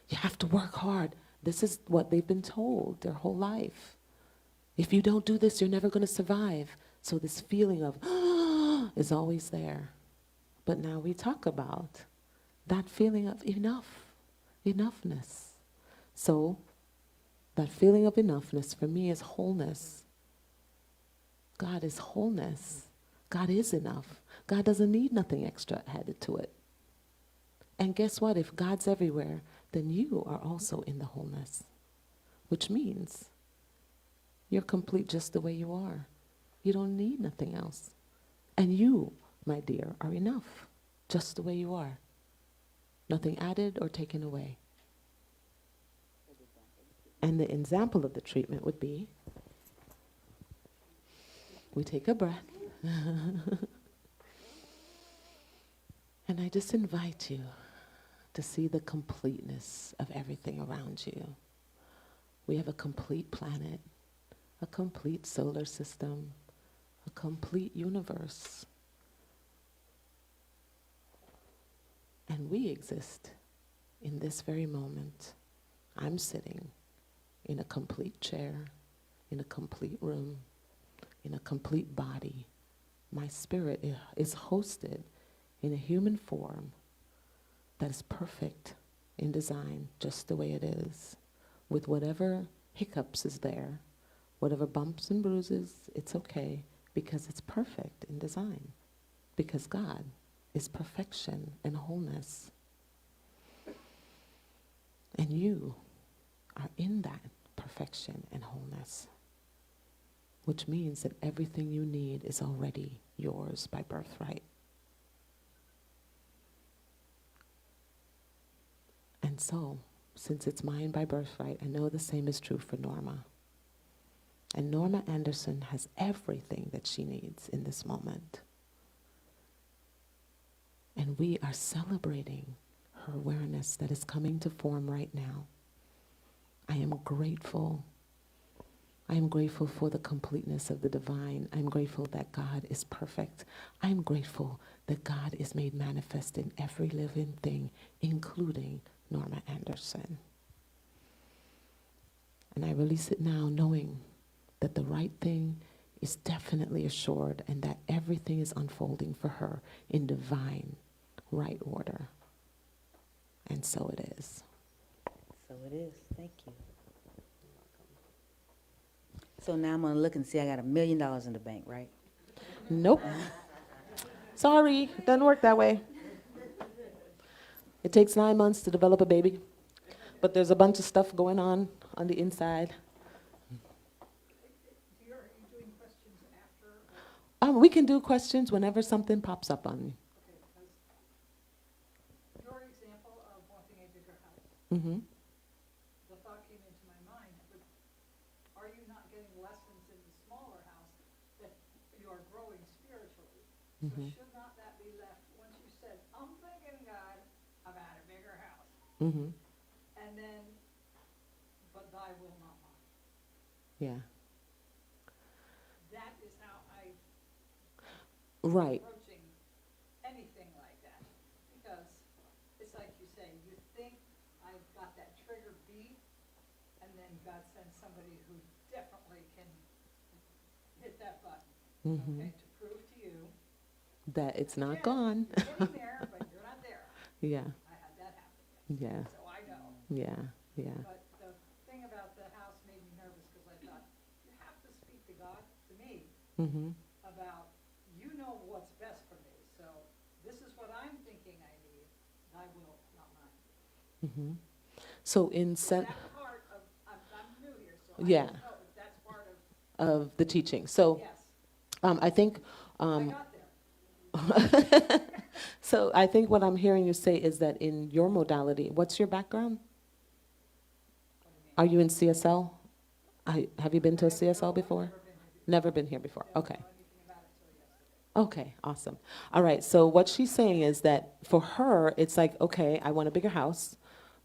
You have to work hard. This is what they've been told their whole life. If you don't do this, you're never going to survive. So this feeling of is always there. But now we talk about that feeling of enoughness. So that feeling of enoughness for me is wholeness. God is wholeness. God is enough. God doesn't need nothing extra added to it. And guess what? If God's everywhere, then you are also in the wholeness, which means you're complete just the way you are. You don't need nothing else. And you, my dear, are enough just the way you are. Nothing added or taken away. And the example of the treatment would be, we take a breath. And I just invite you to see the completeness of everything around you. We have a complete planet, a complete solar system, a complete universe. And we exist in this very moment. I'm sitting in a complete chair, in a complete room, in a complete body. My spirit is hosted in a human form that is perfect in design, just the way it is, with whatever hiccups is there, whatever bumps and bruises, it's okay, because it's perfect in design, because God is perfection and wholeness. And you are in that perfection and wholeness, which means that everything you need is already yours by birthright. And so, since it's mine by birthright, I know the same is true for Norma. And Norma Anderson has everything that she needs in this moment. And we are celebrating her awareness that is coming to form right now. I am grateful. I am grateful for the completeness of the divine. I'm grateful that God is perfect. I'm grateful that God is made manifest in every living thing, including Norma Anderson. And I release it now knowing that the right thing is definitely assured and that everything is unfolding for her in divine right order. And so it is. So it is. Thank you. So now I'm going to look and see I got $1 million in the bank, right? Nope. Sorry, it doesn't work that way. It takes 9 months to develop a baby, but there's a bunch of stuff going on the inside. Are you doing questions after? We can do questions whenever something pops up on me. Okay, because your example of wanting a bigger house, Mm-hmm. the thought came into my mind, but are you not getting lessons in the smaller house that you are growing spiritually? Mm-hmm. So should not that be left, once you said, I'm thinking, God, about a bigger house, Mm-hmm. and then, but thy will not mine. Yeah. That is how I Right. approaching anything like that, because it's like you say, you think I've got that trigger beat, and then God sends somebody who definitely can hit that button, Mm-hmm. okay, to prove to you. That it's not yeah, gone. You're getting there, but you're not there. Yeah. I had that happen. Yeah. So I know. Yeah. Yeah. But the thing about the house made me nervous, because I thought, you have to speak to God, to me, Mm-hmm. about, you know what's best for me, so this is what I'm thinking I need, thy will, not mine. Mm-hmm. So in Is that part of, I'm new here, so I Yeah. don't know if that's part of, of the teaching. So yes, I think I got there. so I think what I'm hearing you say is that in your modality, what's your background? Are you in CSL? Have you been to a CSL before? Never been here before. Okay. Okay, awesome. All right, so what she's saying is that for her, it's like, okay, I want a bigger house,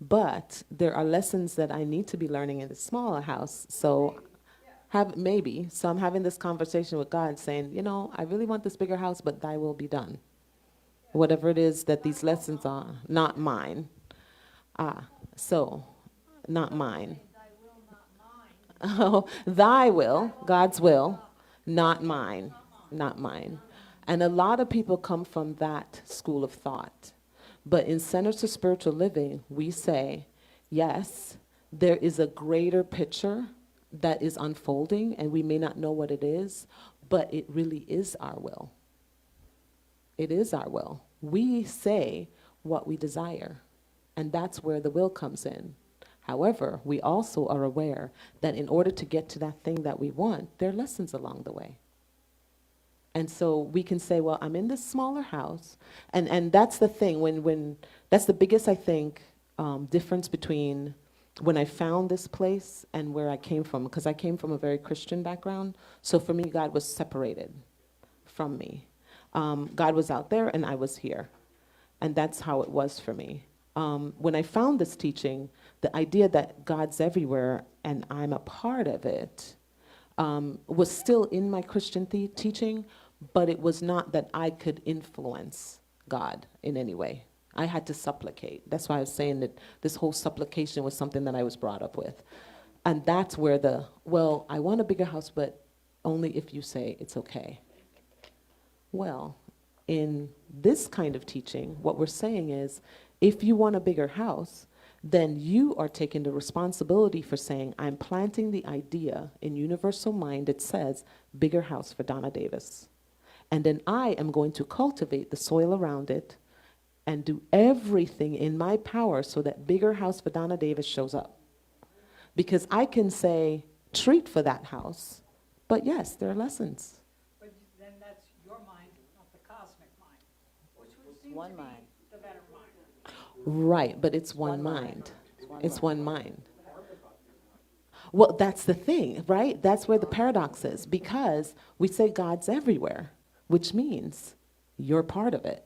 but there are lessons that I need to be learning in the smaller house. So so I'm having this conversation with God saying, you know, I really want this bigger house, but thy will be done. Whatever it is that these lessons are, not mine. So, not mine. Thy will, not mine. Oh, thy will, God's will, not mine, not mine. And a lot of people come from that school of thought. But in Centers to Spiritual Living, we say, yes, there is a greater picture that is unfolding, and we may not know what it is, but it really is our will. It is our will. We say what we desire, and that's where the will comes in. However, we also are aware that in order to get to that thing that we want, there are lessons along the way. And so we can say, well, I'm in this smaller house, and that's the thing, when that's the biggest, I think, difference between when I found this place and where I came from, because I came from a very Christian background, so for me, God was separated from me. God was out there and I was here, and that's how it was for me. When I found this teaching, the idea that God's everywhere and I'm a part of it was still in my Christian teaching, but it was not that I could influence God in any way. I had to supplicate. That's why I was saying that this whole supplication was something that I was brought up with. And that's where well, I want a bigger house, but only if you say it's okay. Well, in this kind of teaching, what we're saying is, if you want a bigger house, then you are taking the responsibility for saying, I'm planting the idea in universal mind. It says, bigger house for Donna Davis. And then I am going to cultivate the soil around it and do everything in my power so that bigger house for Donna Davis shows up. Because I can say, treat for that house, but yes, there are lessons. But then that's your mind, not the cosmic mind, which would seem One to be mind. the better mind. Right, but it's one One mind. mind. It's It's one mind. Well, that's the thing, right? That's where the paradox is, because we say God's everywhere, which means you're part of it.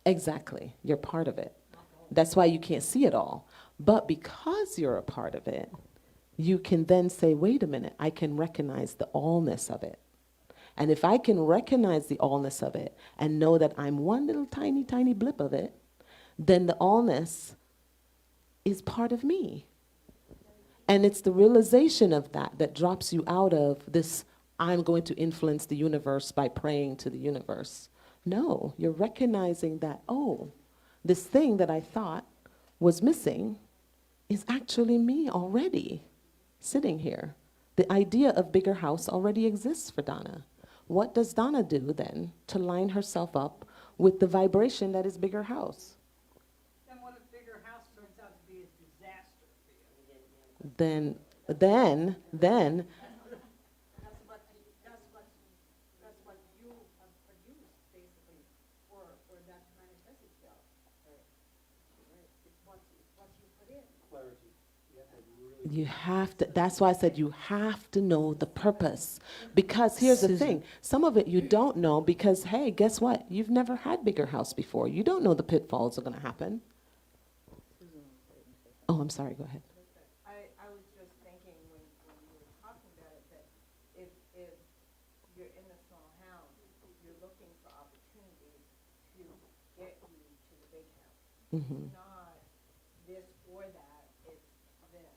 Exactly, you're part of it. That's why you can't see it all. But because you're a part of it, you can then say, wait a minute, I can recognize the allness of it. And if I can recognize the allness of it and know that I'm one little tiny, tiny blip of it, then the allness is part of me. And it's the realization of that that drops you out of this, I'm going to influence the universe by praying to the universe. No, you're recognizing that, oh, this thing that I thought was missing is actually me already sitting here. The idea of bigger house already exists for Donna. What does Donna do then to line herself up with the vibration that is bigger house? Then what if bigger house turns out to be a disaster for you? Then That's what you have produced, basically, for that to manifest itself. It's what you put in. Clarity. You have to really. you have to, that's why I said you have to know the purpose. Because here's the thing, some of it you don't know because, hey, guess what? You've never had bigger house before. You don't know the pitfalls are going to happen. Oh, I'm sorry, go ahead. I was just thinking when you were talking about it, that if you're in a small house, you're looking for opportunities to get you to the big house. Mhm. It's not this or that, it's this.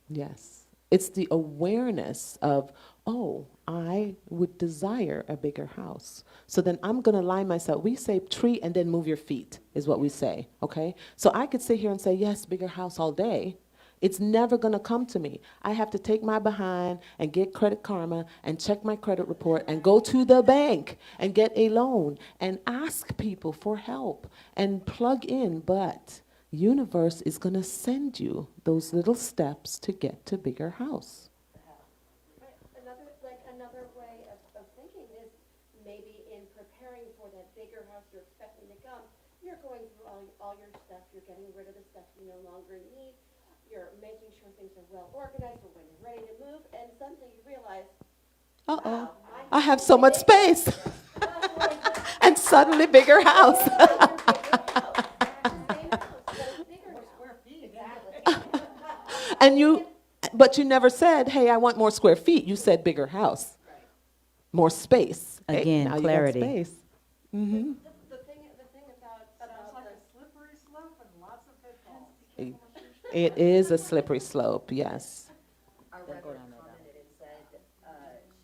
Yes. It's the awareness of, oh, I would desire a bigger house. So then I'm going to line myself. We say tree and then move your feet is what we say, okay? So I could sit here and say, yes, bigger house all day. It's never going to come to me. I have to take my behind and get Credit Karma and check my credit report and go to the bank and get a loan and ask people for help and plug in. But universe is going to send you those little steps to get to bigger house. Right. Another way of thinking is maybe in preparing for that bigger house you're expecting to come, you're going through all your stuff, you're getting rid of the stuff you no longer need, you're making sure things are well organized for when you're ready to move, and suddenly you realize, Uh-oh, wow, I have so much space. And suddenly bigger house. And but you never said, hey, I want more square feet. You said bigger house, more space. Hey, Again, now clarity. You got space. Mm-hmm. The thing about Sounds like the a slippery slope and lots of pitfalls. It is a slippery slope, yes. Our Don't go record down that commented and said,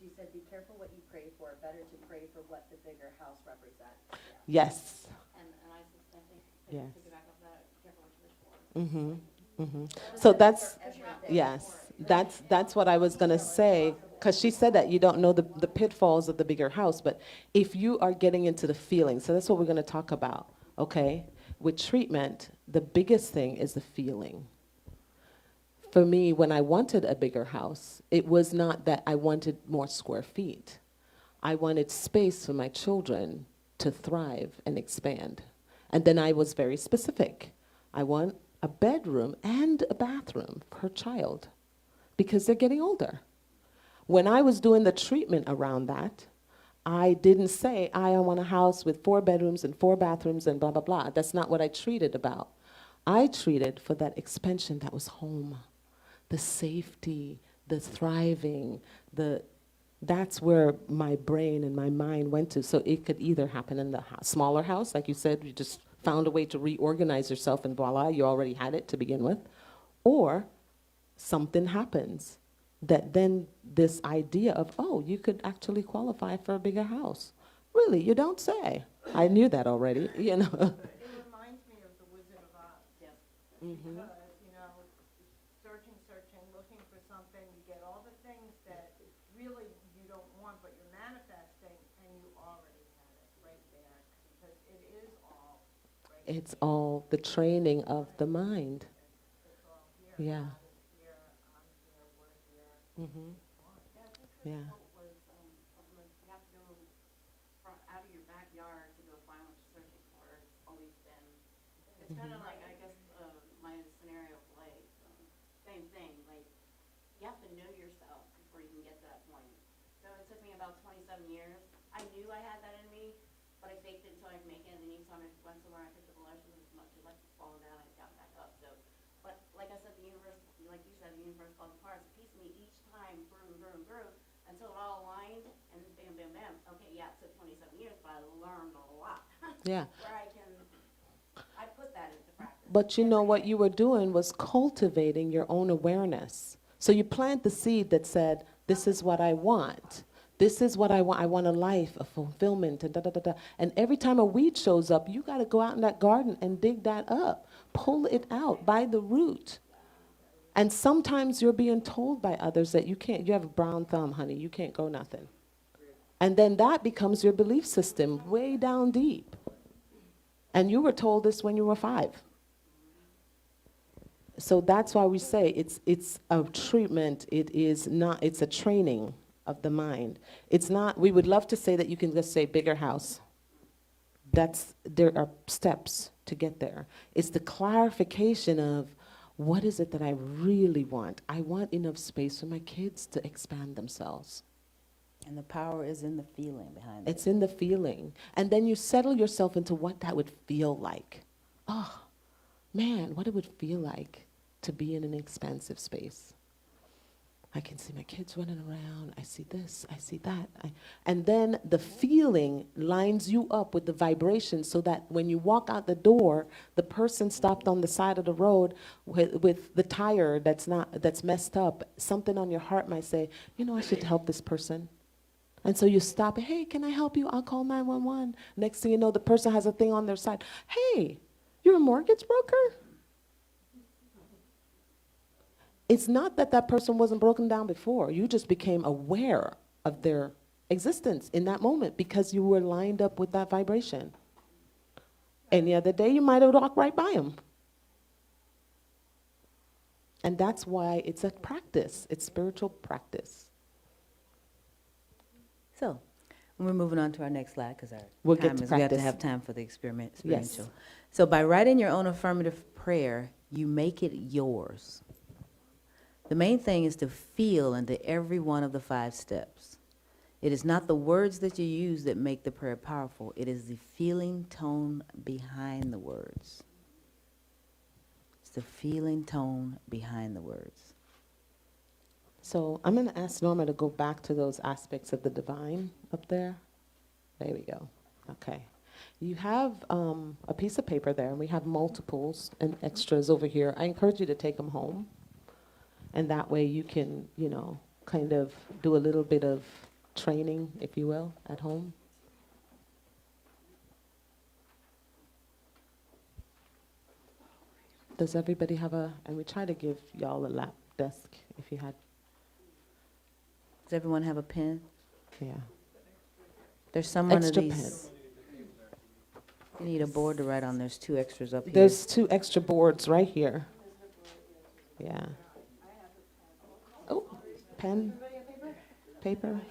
she said, be careful what you pray for, better to pray for what the bigger house represents. Yes. and I think Yes. to piggyback off that, careful what you wish for. Mm-hmm. So that's, yes, that's what I was going to say, because she said that you don't know the pitfalls of the bigger house, but if you are getting into the feeling, so that's what we're going to talk about, okay? With treatment, the biggest thing is the feeling. For me, when I wanted a bigger house, it was not that I wanted more square feet. I wanted space for my children to thrive and expand. And then I was very specific. I want a bedroom and a bathroom per child because they're getting older. When I was doing the treatment around that, I didn't say, I want a house with 4 bedrooms and 4 bathrooms and blah, blah, blah. That's not what I treated about. I treated for that expansion that was home, the safety, the thriving, that's where my brain and my mind went to. So it could either happen in the smaller house, like you said, you just found a way to reorganize yourself and voila, you already had it to begin with, or something happens that then this idea of, oh, you could actually qualify for a bigger house. Really, you don't say. I knew that already, you know. It reminds me of the Wizard of Oz. Mhm. Because, you know, searching, looking for something, you get all the things that really you don't want, but you're manifesting, and you already have it right there, because it is all right there. It's all the training of the mind. It's all here. Yeah. God is here, I'm here, we're here. Mm-hmm. Yeah, I think Yeah. Crystal was, something like you have to go from out of your backyard to go find what you're searching for. It's always been, it's kind of like, I guess, my scenario of life, same thing, like, you have to know yourself before you can get to that point. So it took me about 27 years. I knew I had that in me, but I faked it until I could make it, and then each time I went somewhere, I picked up a lesson, as much as I was falling down, I got back up, so. But like I said, the universe, like you said, the universe falls apart, it's a piece of me each time, through, until it all aligned, and bam, bam, bam. Okay, yeah, it took 27 years, but I learned a lot. Yeah. Where I put that into practice. But you know what you were doing was cultivating your own awareness. So you plant the seed that said, this is what I want. This is what I want. I want a life of fulfillment and da da da da. And every time a weed shows up, you got to go out in that garden and dig that up. Pull it out by the root. And sometimes you're being told by others that you can't, you have a brown thumb, honey, you can't grow nothing. And then that becomes your belief system way down deep. And you were told this when you were 5. So that's why we say it's a treatment, it's a training of the mind. It's not, we would love to say that you can just say bigger house. There are steps to get there. It's the clarification of, what is it that I really want? I want enough space for my kids to expand themselves. And the power is in the feeling behind it. It's in the feeling. And then you settle yourself into what that would feel like. Oh, man, what it would feel like to be in an expansive space. I can see my kids running around. I see this, I see that. And then the feeling lines you up with the vibration so that when you walk out the door, the person stopped on the side of the road with the tire that's messed up, something on your heart might say, you know, I should help this person. And so you stop, hey, can I help you? I'll call 911. Next thing you know, the person has a thing on their side. Hey, you're a mortgage broker? It's not that that person wasn't broken down before. You just became aware of their existence in that moment because you were lined up with that vibration. Any other day, you might have walked right by them. And that's why it's a practice. It's spiritual practice. So, we're moving on to our next slide because our We'll get time to is, we have to practice. have time for the experiential. Yes. So by writing your own affirmative prayer, you make it yours. The main thing is to feel into every one of the 5 steps. It is not the words that you use that make the prayer powerful. It is the feeling tone behind the words. It's the feeling tone behind the words. So I'm going to ask Norma to go back to those aspects of the divine up there. There we go. Okay. You have a piece of paper there, and we have multiples and extras over here. I encourage you to take them home. And that way you can, you know, kind of do a little bit of training, if you will, at home. Does everybody have and we try to give y'all a lap desk if you had, Does everyone have a pen? yeah. There's some under Extra these. You need a board to write on. There's 2 extras up here. There's 2 extra boards right here. Yeah. Oh, pen, paper.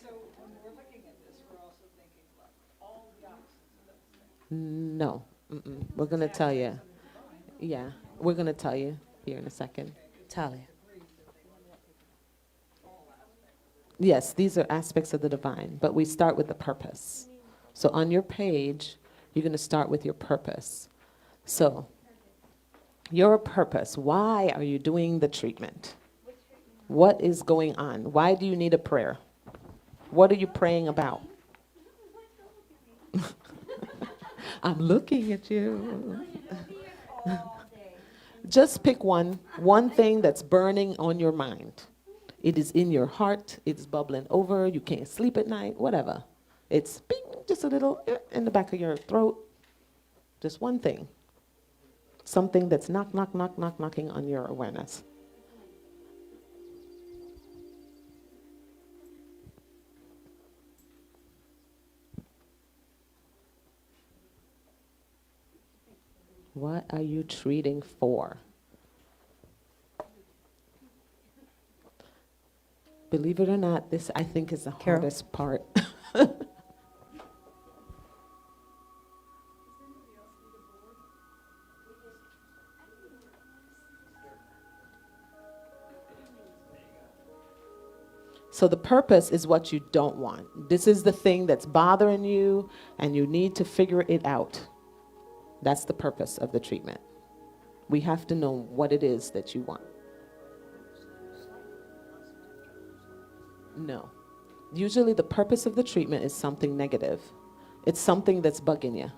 So when we're looking at this, we're also thinking like all the opposites of those things. No, we're going to tell you. Yeah, we're going to tell you here in a second. Talia. Yes, these are aspects of the divine, but we start with the purpose. So on your page, you're going to start with your purpose. So, your purpose. Why are you doing the treatment? What is going on? Why do you need a prayer? What are you praying about? I'm looking at you. Just pick one thing that's burning on your mind. It is in your heart, it's bubbling over, you can't sleep at night, whatever. It's bing, just a little in the back of your throat. Just one thing. Something that's knocking on your awareness. What are you treating for? Believe it or not, this I think is the Carol? hardest part. So the purpose is what you don't want. This is the thing that's bothering you, and you need to figure it out. That's the purpose of the treatment. We have to know what it is that you want. No. Usually the purpose of the treatment is something negative. It's something that's bugging you.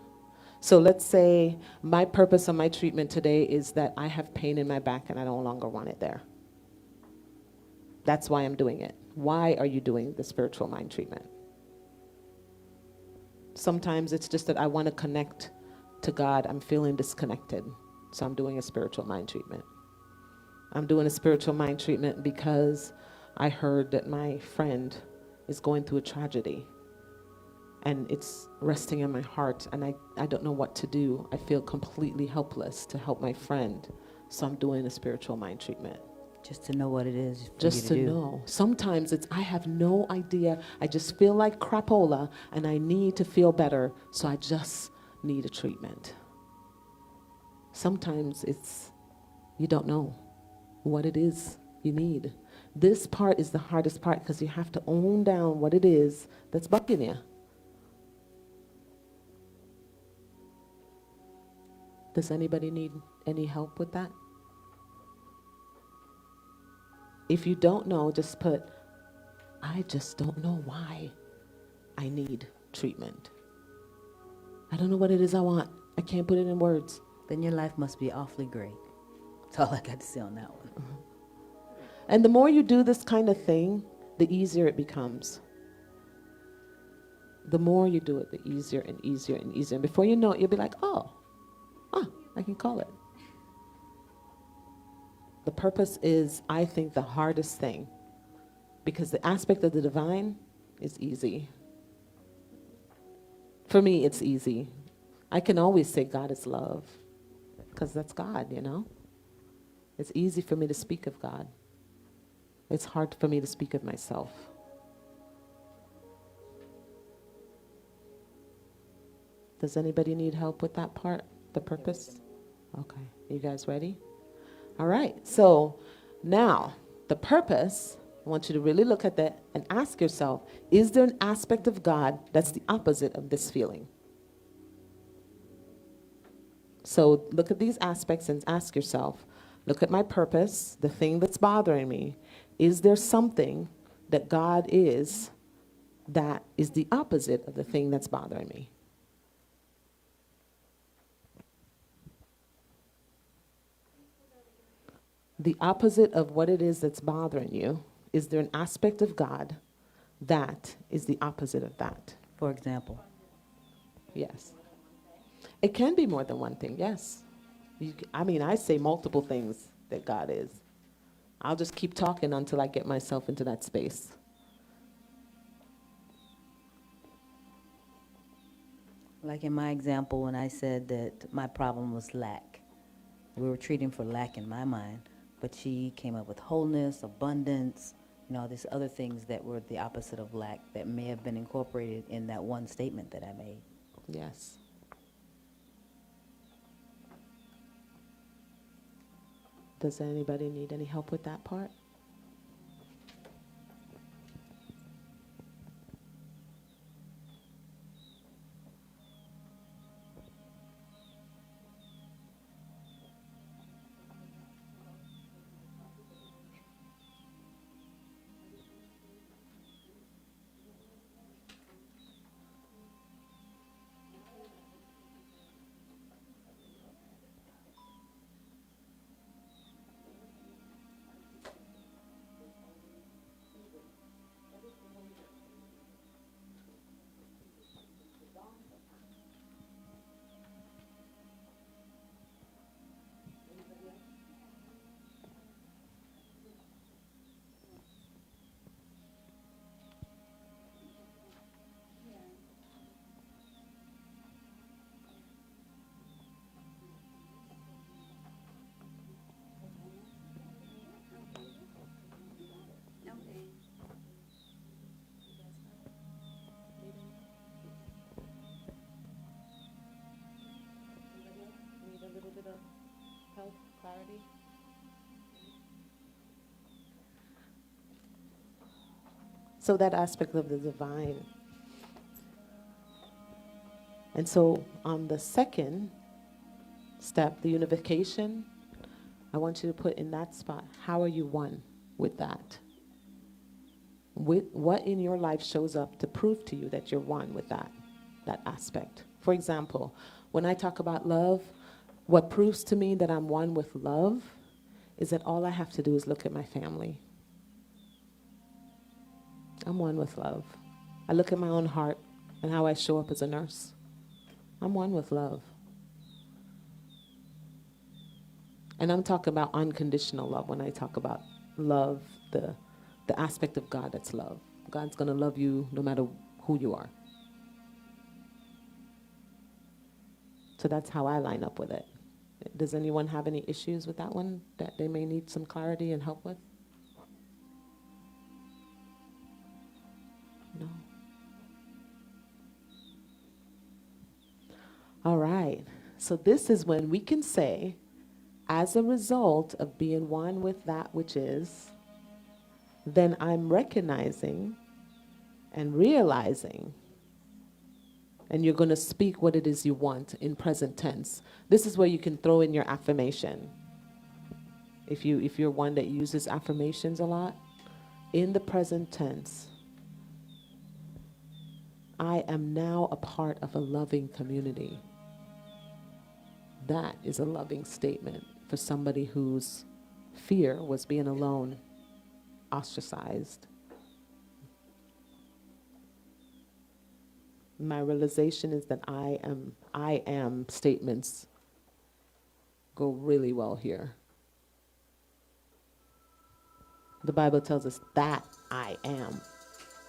So let's say my purpose of my treatment today is that I have pain in my back and I no longer want it there. That's why I'm doing it. Why are you doing the spiritual mind treatment? Sometimes it's just that I want to connect to God. I'm feeling disconnected. So I'm doing a spiritual mind treatment. I'm doing a spiritual mind treatment because I heard that my friend is going through a tragedy. And it's resting in my heart. And I don't know what to do. I feel completely helpless to help my friend. So I'm doing a spiritual mind treatment. Just to know what it is for Just you to do. know. Sometimes it's, I have no idea. I just feel like crapola and I need to feel better. So I just need a treatment. Sometimes it's, you don't know what it is you need. This part is the hardest part because you have to own down what it is that's bugging you. Does anybody need any help with that? If you don't know, just put, I just don't know why I need treatment. I don't know what it is I want. I can't put it in words. Then your life must be awfully great. That's all I got to say on that one. And the more you do this kind of thing, the easier it becomes. The more you do it, the easier and easier and easier. And before you know it, you'll be like, I can call it. The purpose is, I think, the hardest thing. Because the aspect of the divine is easy. For me, it's easy. I can always say God is love. Because that's God, you know. It's easy for me to speak of God. It's hard for me to speak of myself. Does anybody need help with that part, the purpose? Okay, you guys ready? All right, so now the purpose, I want you to really look at that and ask yourself, is there an aspect of God that's the opposite of this feeling? So look at these aspects and ask yourself, look at my purpose, the thing that's bothering me. Is there something that God is that is the opposite of the thing that's bothering me. The opposite of what it is that's bothering you, is there an aspect of God that is the opposite of that? For example, Yes. It can be more than one thing, yes. I say multiple things that God is. I'll just keep talking until I get myself into that space. like in my example, when I said that my problem was lack, we were treating for lack in my mind, but she came up with wholeness, abundance, all these other things that were the opposite of lack that may have been incorporated in that one statement that I made. Yes. Does anybody need any help with that part? Need a little bit of help, clarity? So that aspect of the divine. And so on the second step, the unification, I want you to put in that spot, how are you one with that? What in your life shows up to prove to you that you're one with that aspect? For example, when I talk about love, what proves to me that I'm one with love is that all I have to do is look at my family. I'm one with love. I look at my own heart and how I show up as a nurse. I'm one with love. And I'm talking about unconditional love when I talk about love, the aspect of God that's love. God's going to love you no matter who you are. So that's how I line up with it. Does anyone have any issues with that one that they may need some clarity and help with? No. All right. So this is when we can say, as a result of being one with that which is, then I'm recognizing and realizing, and you're going to speak what it is you want in present tense. This is where you can throw in your affirmation. If you're one that uses affirmations a lot, in the present tense, I am now a part of a loving community. That is a loving statement for somebody whose fear was being alone, ostracized. My realization is that I am statements go really well here. The Bible tells us that I am.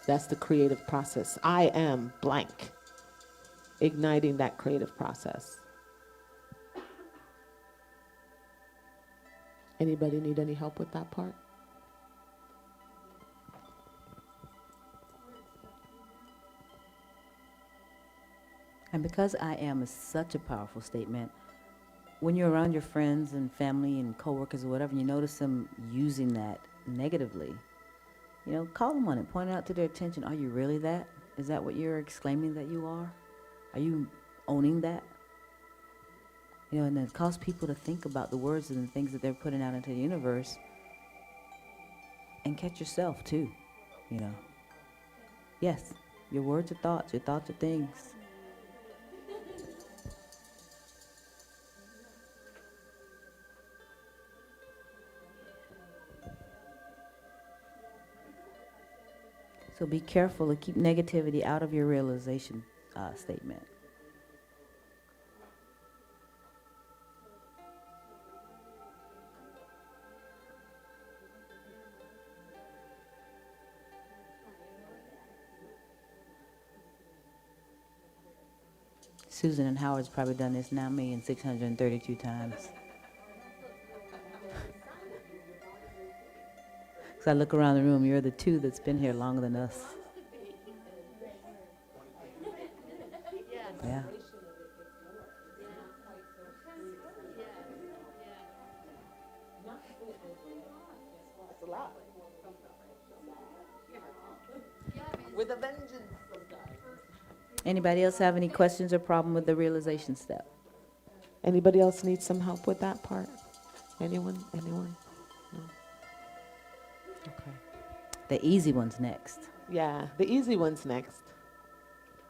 That's the creative process. I am blank. Igniting that creative process. Anybody need any help with that part? And because I am is such a powerful statement, when you're around your friends and family and coworkers or whatever, you notice them using that negatively, call them on it, point it out to their attention. Are you really that? Is that what you're exclaiming that you are? Are you owning that? And it causes people to think about the words and the things that they're putting out into the universe, and catch yourself too, Yes. Your words are thoughts. Your thoughts are things. So be careful to keep negativity out of your realization statement. Susan and Howard's probably done this now 1,632 times. Because I look around the room, you're the two that's been here longer than us. Yeah. With a vengeance. Anybody else have any questions or problem with the realization step? Anybody else need some help with that part? Anyone? Anyone? No? Okay. The easy one's next. Yeah, the easy one's next.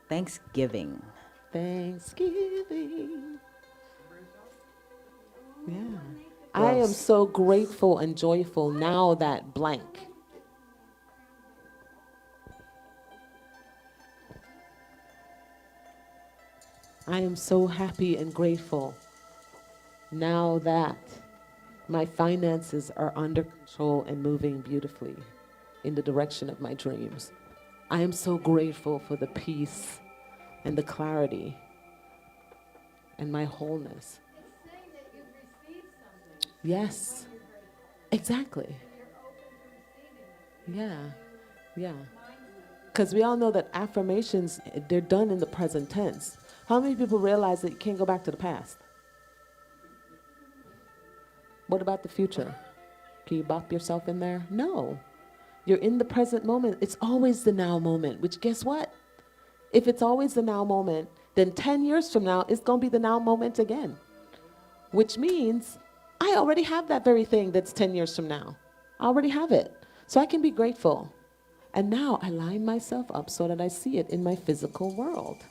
Thanksgiving. Thanksgiving. Yeah. I am so grateful and joyful now that blank. I am so happy and grateful now that my finances are under control and moving beautifully in the direction of my dreams. I am so grateful for the peace and the clarity and my wholeness. It's saying that you've received something. Yes, exactly. You're open to receiving it. Yeah, yeah. Because we all know that affirmations, they're done in the present tense. How many people realize that you can't go back to the past? What about the future? Can you bop yourself in there? No. You're in the present moment. It's always the now moment, which guess what? If it's always the now moment, then 10 years from now, it's going to be the now moment again. Which means I already have that very thing that's 10 years from now. I already have it. So I can be grateful. And now I line myself up so that I see it in my physical world.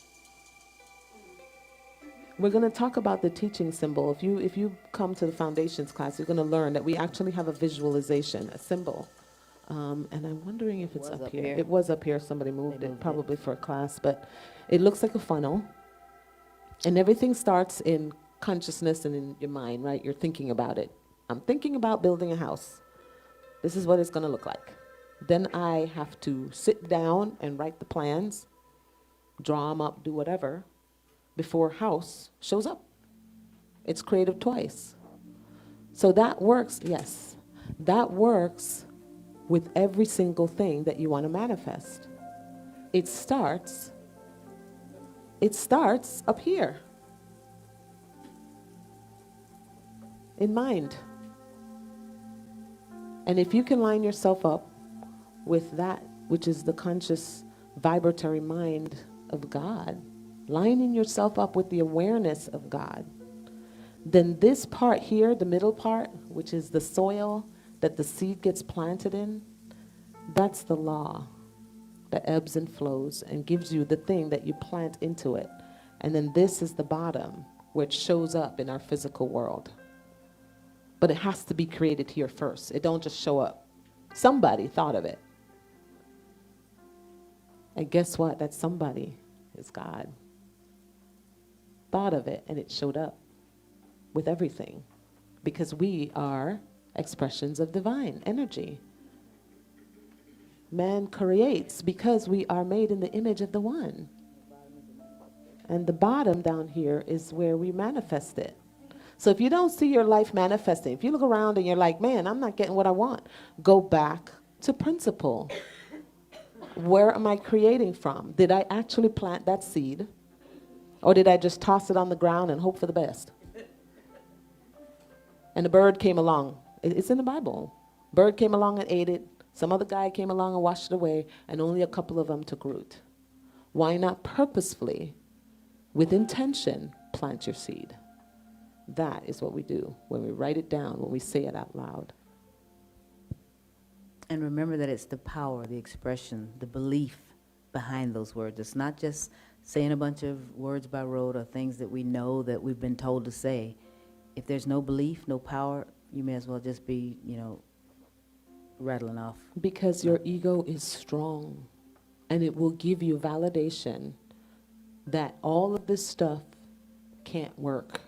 We're going to talk about the teaching symbol. If you come to the foundations class, you're going to learn that we actually have a visualization, a symbol. And I'm wondering if it's up here. It was up here. Somebody moved it, probably for a class. But it looks like a funnel. And everything starts in consciousness and in your mind, right? You're thinking about it. I'm thinking about building a house. This is what it's going to look like. Then I have to sit down and write the plans, draw them up, do whatever, before house shows up. It's creative twice. So that works, yes. That works with every single thing that you want to manifest. It starts up here. In mind. And if you can line yourself up with that, which is the conscious vibratory mind of God, lining yourself up with the awareness of God, then this part here, the middle part, which is the soil that the seed gets planted in, that's the law that ebbs and flows and gives you the thing that you plant into it. And then this is the bottom, where it shows up in our physical world. But it has to be created here first. It don't just show up. Somebody thought of it. And guess what? That somebody is God. Thought of it, and it showed up with everything. Because we are expressions of divine energy. Man creates because we are made in the image of the one. And the bottom down here is where we manifest it. So if you don't see your life manifesting, if you look around and you're like, man, I'm not getting what I want, go back to principle. Where am I creating from? Did I actually plant that seed? Or did I just toss it on the ground and hope for the best? And a bird came along. It's in the Bible. Bird came along and ate it. Some other guy came along and washed it away, and only a couple of them took root. Why not purposefully, with intention, plant your seed? That is what we do when we write it down, when we say it out loud. And remember that it's the power, the expression, the belief behind those words. It's not just saying a bunch of words by rote or things that we know that we've been told to say. If there's no belief, no power, you may as well just be, rattling off. Because your ego is strong, and it will give you validation that all of this stuff can't work.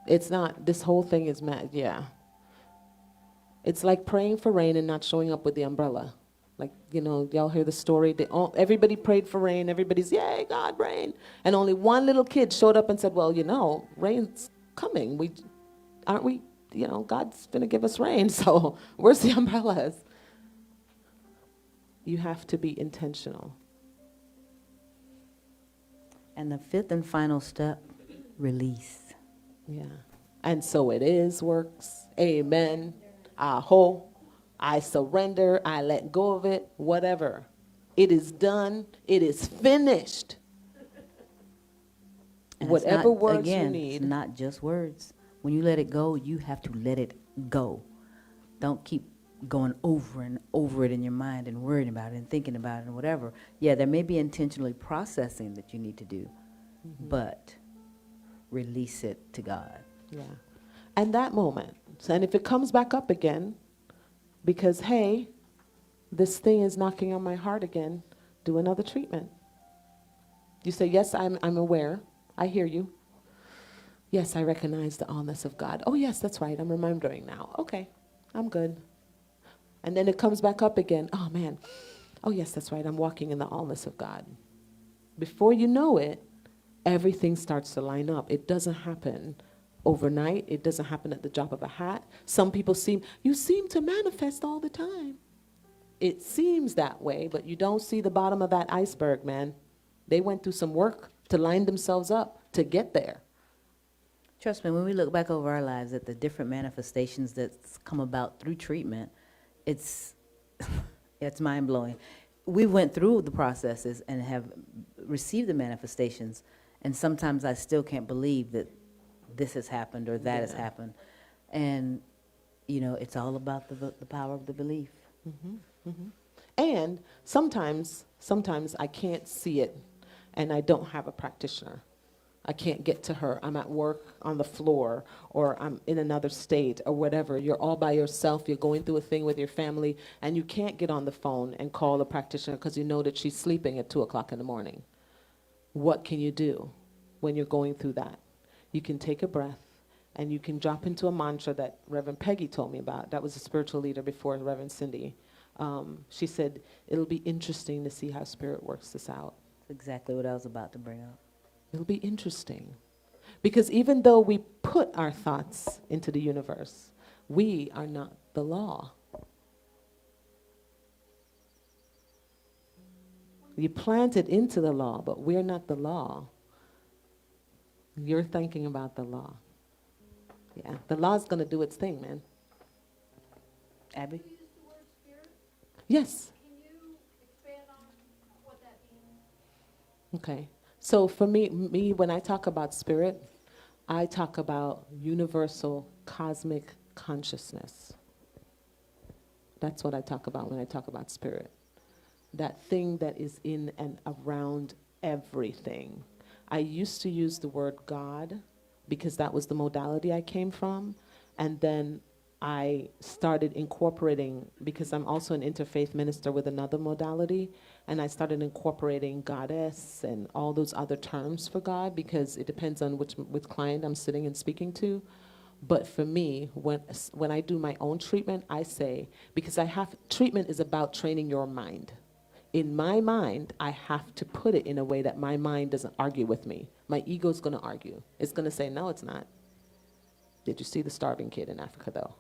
It's not, this whole thing is mad, yeah. It's like praying for rain and not showing up with the umbrella. Like, y'all hear the story, everybody prayed for rain, everybody's, yay, God, rain. And only one little kid showed up and said, well, rain's coming. God's gonna give us rain, so where's the umbrellas? You have to be intentional. And the fifth and final step, release. Yeah. And so it is works. Amen. Aho. I surrender. I let go of it. Whatever. It is done. It is finished. And Whatever words you again, need. it's not just words. When you let it go, you have to let it go. Don't keep going over and over it in your mind and worrying about it and thinking about it and whatever. Yeah, there may be intentionally processing that you need to do, but release it to God. Yeah. And that moment. And if it comes back up again, because, hey, this thing is knocking on my heart again, do another treatment. You say, yes, I'm aware. I hear you. Yes, I recognize the allness of God. Oh, yes, that's right. I'm remembering now. Okay, I'm good. And then it comes back up again. Oh, man. Oh, yes, that's right. I'm walking in the allness of God. Before you know it, everything starts to line up. It doesn't happen overnight. It doesn't happen at the drop of a hat. Some people you seem to manifest all the time. It seems that way, but you don't see the bottom of that iceberg, man. They went through some work to line themselves up to get there. Trust me, when we look back over our lives at the different manifestations that's come about through treatment, it's mind-blowing. We went through the processes and have received the manifestations, and sometimes I still can't believe that this has happened or that has happened. And, it's all about the power of the belief. And sometimes I can't see it, and I don't have a practitioner. I can't get to her. I'm at work on the floor, or I'm in another state, or whatever. You're all by yourself. You're going through a thing with your family, and you can't get on the phone and call a practitioner because you know that she's sleeping at 2 o'clock in the morning. What can you do when you're going through that? You can take a breath, and you can drop into a mantra that Reverend Peggy told me about. That was a spiritual leader before Reverend Cindy. She said, it'll be interesting to see how Spirit works this out. That's exactly what I was about to bring up. It'll be interesting. Because even though we put our thoughts into the universe, we are not the law. You plant it into the law, but we're not the law. You're thinking about the law. Yeah, the law's going to do its thing, man. Abby? You use the word spirit. Yes. Can you expand on what that means? Okay. So for me, when I talk about spirit, I talk about universal cosmic consciousness. That's what I talk about when I talk about spirit. That thing that is in and around everything. I used to use the word God because that was the modality I came from. And then I started incorporating, because I'm also an interfaith minister with another modality, and I started incorporating goddess and all those other terms for God, because it depends on which client I'm sitting and speaking to. But for me, when I do my own treatment, I say, because treatment is about training your mind. In my mind, I have to put it in a way that my mind doesn't argue with me. My ego's going to argue. It's going to say, no, it's not. Did you see the starving kid in Africa, though?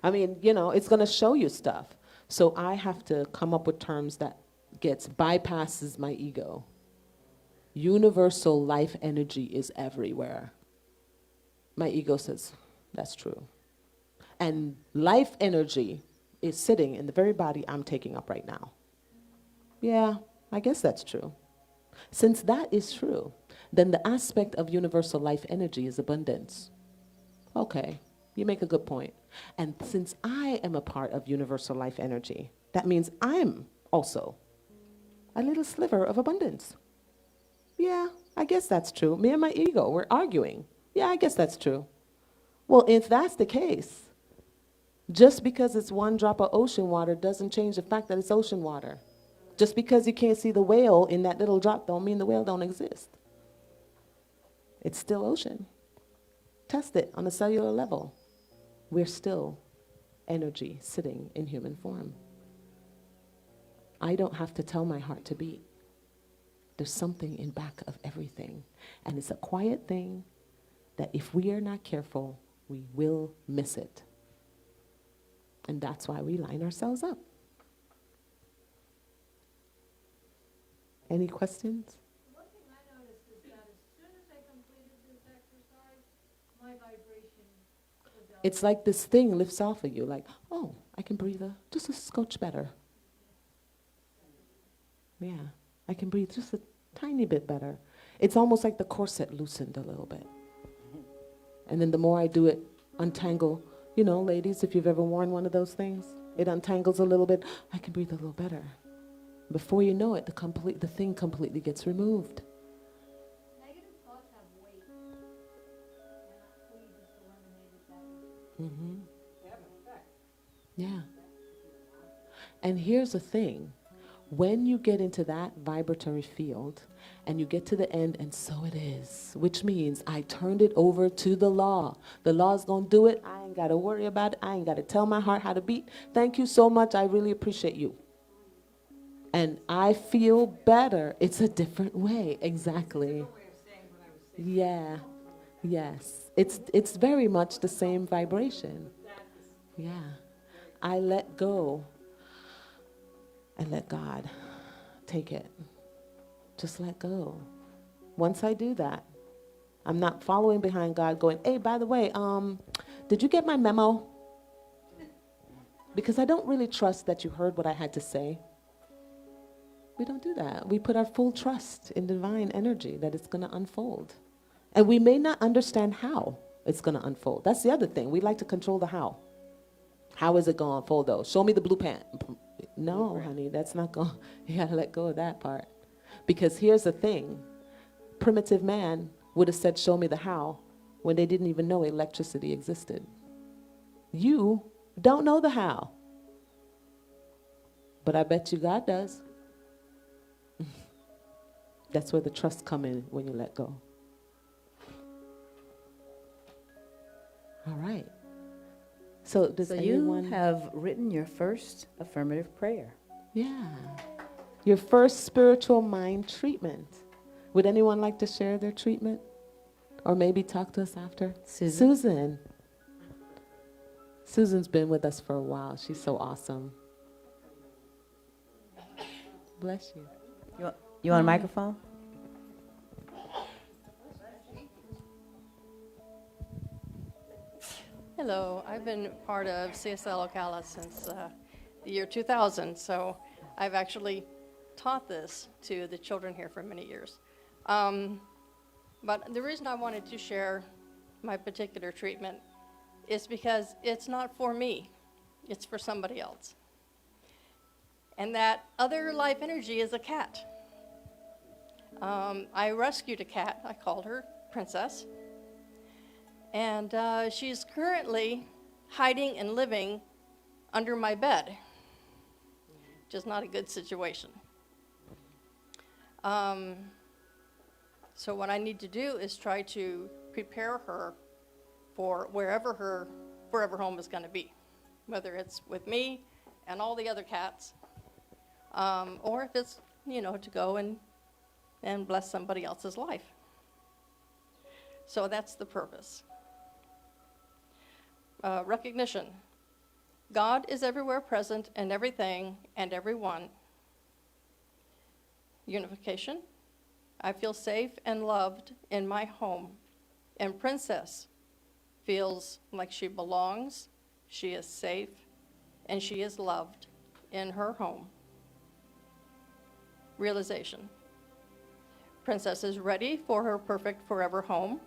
I mean, it's going to show you stuff. So I have to come up with terms that bypasses my ego. Universal life energy is everywhere. My ego says, that's true. And life energy is sitting in the very body I'm taking up right now. Yeah, I guess that's true. Since that is true, then the aspect of universal life energy is abundance. Okay, you make a good point. And since I am a part of universal life energy, that means I'm also. A little sliver of abundance. Yeah, I guess that's true. Me and my ego, we're arguing. Yeah, I guess that's true. Well, if that's the case, just because it's one drop of ocean water doesn't change the fact that it's ocean water. Just because you can't see the whale in that little drop don't mean the whale don't exist. It's still ocean. Test it on a cellular level. We're still energy sitting in human form. I don't have to tell my heart to beat. There's something in back of everything. And it's a quiet thing that if we are not careful, we will miss it. And that's why we line ourselves up. Any questions? One thing I noticed is that as soon as I completed this exercise, my vibration was up. It's like this thing lifts off of you, like, oh, I can breathe just a scotch better. Yeah, I can breathe just a tiny bit better. It's almost like the corset loosened a little bit. And then the more I do it, untangle, you know, ladies, if you've ever worn one of those things, it untangles a little bit. I can breathe a little better. Before you know it, the thing completely gets removed. Negative thoughts have weight. And we just eliminated that. Mm-hmm. They have an effect. Yeah. And here's the thing. When you get into that vibratory field and you get to the end, and so it is, which means I turned it over to the law. The law's going to do it. I ain't got to worry about it. I ain't got to tell my heart how to beat. Thank you so much. I really appreciate you. And I feel better. It's a different way. Exactly. Yeah. Yes. It's very much the same vibration. Yeah. I let go. And let God take it. Just let go. Once I do that, I'm not following behind God going, hey, by the way, did you get my memo? Because I don't really trust that you heard what I had to say. We don't do that. We put our full trust in divine energy that it's going to unfold. And we may not understand how it's going to unfold. That's the other thing. We like to control the how. How is it going to unfold, though? Show me the blue pen. No, honey, that's not going. You got to let go of that part. Because here's the thing. Primitive man would have said, show me the how, when they didn't even know electricity existed. You don't know the how. But I bet you God does. That's where the trust come in when you let go. All right. So does anyone... you have written your first affirmative prayer. Yeah. Your first spiritual mind treatment. Would anyone like to share their treatment? Or maybe talk to us after? Susan. Susan's been with us for a while. She's so awesome. Bless you. You want a microphone? Hello, I've been part of CSL Ocala since the year 2000, so I've actually taught this to the children here for many years. But the reason I wanted to share my particular treatment is because it's not for me, it's for somebody else. And that other life energy is a cat. I rescued a cat, I called her Princess. And she's currently hiding and living under my bed. Just not a good situation. So what I need to do is try to prepare her for wherever her forever home is going to be, whether it's with me and all the other cats, or if it's, to go and bless somebody else's life. So that's the purpose. Recognition. God is everywhere present in everything and everyone. Unification. I feel safe and loved in my home. And Princess feels like she belongs, she is safe, and she is loved in her home. Realization. Princess is ready for her perfect forever home.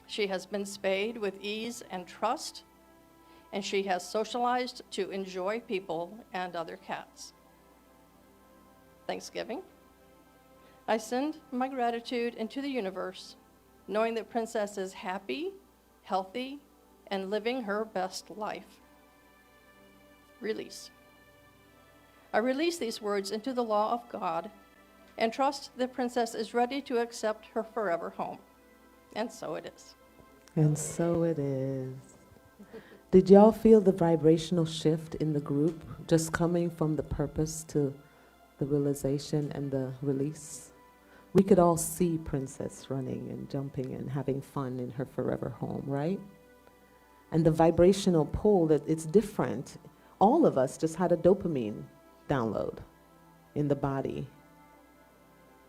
She has been spayed with ease and trust, and she has socialized to enjoy people and other cats. Thanksgiving. I send my gratitude into the universe, knowing that Princess is happy, healthy, and living her best life. Release. I release these words into the law of God and trust that Princess is ready to accept her forever home. And so it is. And so it is. Did y'all feel the vibrational shift in the group, just coming from the purpose to the realization and the release? We could all see Princess running and jumping and having fun in her forever home, right? And the vibrational pull, that it's different. All of us just had a dopamine download in the body.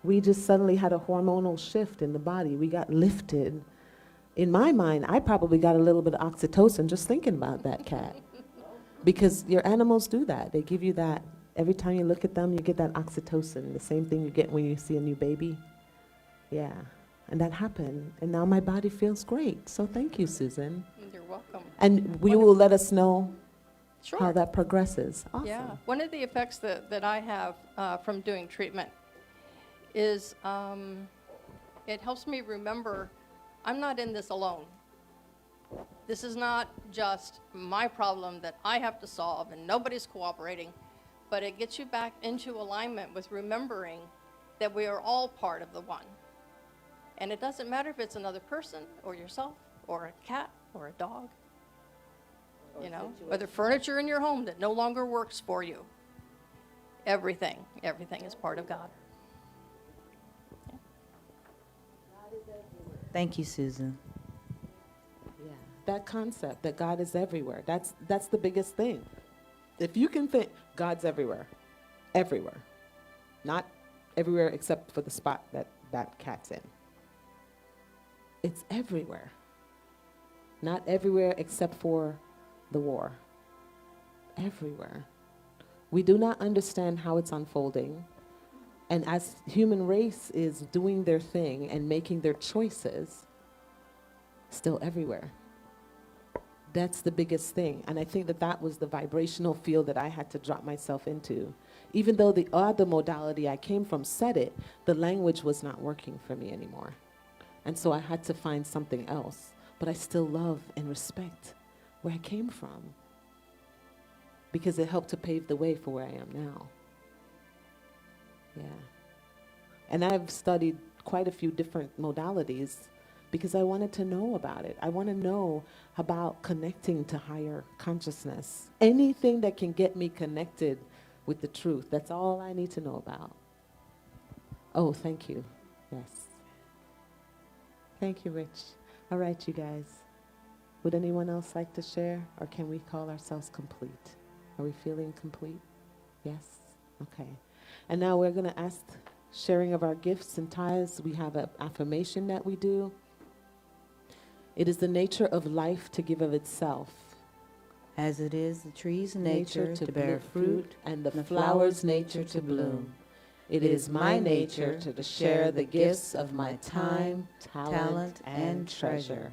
We just suddenly had a hormonal shift in the body. We got lifted. In my mind, I probably got a little bit of oxytocin just thinking about that cat. Because your animals do that. They give you that. Every time you look at them, you get that oxytocin, the same thing you get when you see a new baby. Yeah, and that happened. And now my body feels great. So thank you, Susan. You're welcome. And you will let us know Sure. how that progresses. Awesome. Yeah, one of the effects that I have from doing treatment is it helps me remember I'm not in this alone. This is not just my problem that I have to solve and nobody's cooperating, but it gets you back into alignment with remembering that we are all part of the one. And it doesn't matter if it's another person or yourself or a cat or a dog, you know, or the furniture in your home that no longer works for you. Everything is part of God. Thank you, Susan. Yeah, that concept that God is everywhere, that's the biggest thing. If you can think God's everywhere, everywhere, not everywhere except for the spot that cat's in. It's everywhere. Not everywhere except for the war. Everywhere. We do not understand how it's unfolding. And as human race is doing their thing and making their choices, still everywhere. That's the biggest thing. And I think that was the vibrational field that I had to drop myself into. Even though the other modality I came from said it, the language was not working for me anymore. And so I had to find something else. But I still love and respect where I came from, because it helped to pave the way for where I am now. Yeah. And I've studied quite a few different modalities because I wanted to know about it. I want to know about connecting to higher consciousness. Anything that can get me connected with the truth. That's all I need to know about. Oh, thank you. Yes. Thank you, Rich. All right, you guys. Would anyone else like to share, or can we call ourselves complete? Are we feeling complete? Yes? Okay. And now we're going to ask sharing of our gifts and tithes. We have an affirmation that we do. It is the nature of life to give of itself. As it is the tree's nature to bear fruit, and the flower's nature to bloom. It is my nature to share the gifts of my time, talent, and treasure.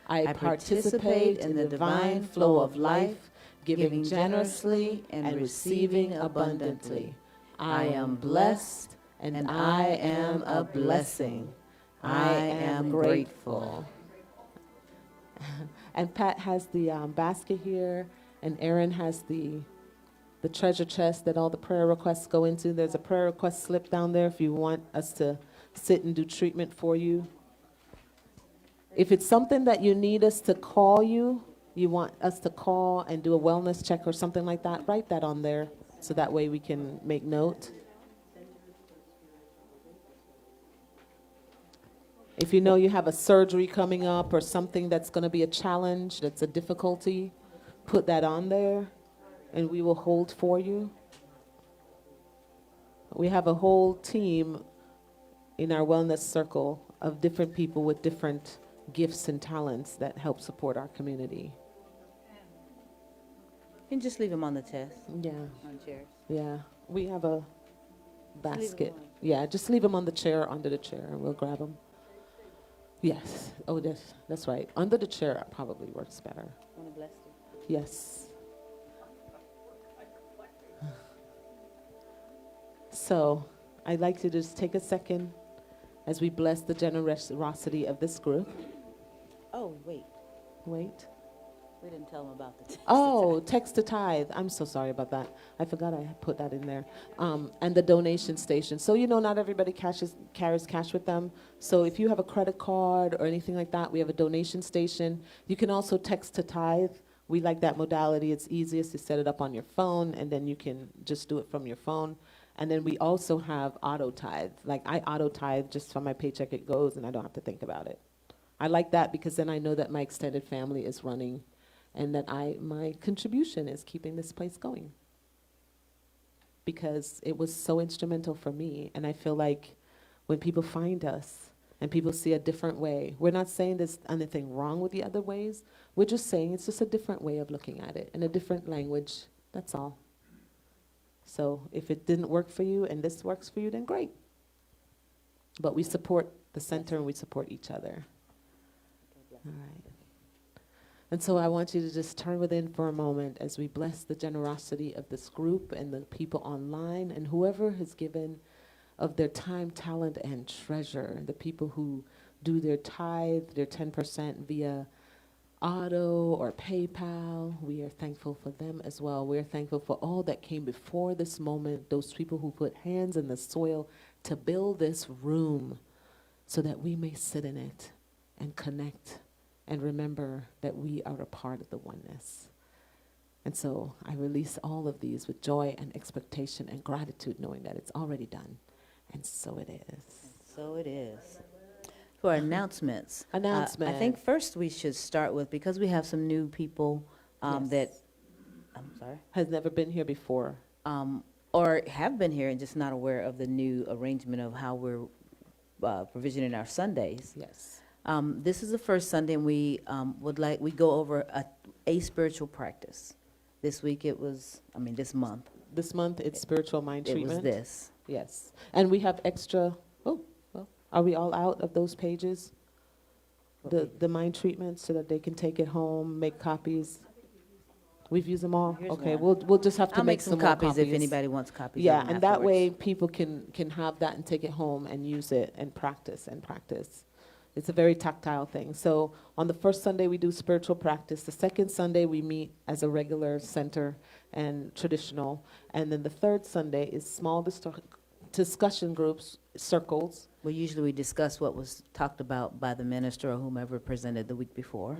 I participate in the divine flow of life, giving generously and receiving abundantly. I am blessed, and I am a blessing. I am grateful. And Pat has the basket here, and Aaron has the treasure chest that all the prayer requests go into. There's a prayer request slip down there if you want us to sit and do treatment for you. If it's something that you need us to call you want us to call and do a wellness check or something like that, write that on there so that way we can make note. If you know you have a surgery coming up or something that's going to be a challenge, that's a difficulty, put that on there and we will hold for you. We have a whole team in our wellness circle of different people with different gifts and talents that help support our community. and just leave them on the test, Yeah, on chairs. yeah. We have a leave 'em basket. on. Yeah, just leave them on the chair, under the chair, and we'll grab them. Yes. Oh, that's right. Under the chair probably works better. Want to bless them? Yes. So I'd like to just take a second as we bless the generosity of this group. Oh, wait, Wait. we didn't tell them about the text. Oh, text to tithe. I'm so sorry about that. I forgot I had put that in there. And the donation station. So, not everybody carries cash with them. So if you have a credit card or anything like that, we have a donation station. You can also text to tithe. We like that modality. It's easiest to set it up on your phone, and then you can just do it from your phone. And then we also have auto tithe. Like I auto tithe, just from my paycheck it goes, and I don't have to think about it. I like that because then I know that my extended family is running, and that my contribution is keeping this place going. Because it was so instrumental for me, and I feel like when people find us and people see a different way, we're not saying there's anything wrong with the other ways, we're just saying it's just a different way of looking at it, in a different language, that's all. So if it didn't work for you and this works for you, then great. But we support the center and we support each other. All right. And so I want you to just turn within for a moment as we bless the generosity of this group and the people online and whoever has given of their time, talent, and treasure. The people who do their tithe, their 10% via Auto or PayPal. We are thankful for them as well. We're thankful for all that came before this moment, those people who put hands in the soil to build this room so that we may sit in it and connect and remember that we are a part of the oneness. And so I release all of these with joy and expectation and gratitude, knowing that it's already done. And so it is. So it is. For announcements. Announcement. I think first we should start with, because we have some new people Yes. that, I'm sorry, Has never been here before. or have been here and just not aware of the new arrangement of how we're provisioning our Sundays. Yes. This is the first Sunday, and we we go over a spiritual practice. This week it was, this month, This month it's spiritual mind it treatment. was this. Yes. And we have extra, are we all out of those pages? The mind treatment, so that they can take it home, make copies? We've used them all? Here's Okay, one. we'll just have to I'll make some some more copies if anybody wants copies of Yeah, them and that way afterwards. people can have that and take it home and use it and practice and practice. It's a very tactile thing. So on the first Sunday, we do spiritual practice. The second Sunday, we meet as a regular center and traditional. And then the third Sunday is small discussion groups, circles. Well, usually we discuss what was talked about by the minister or whomever presented the week before.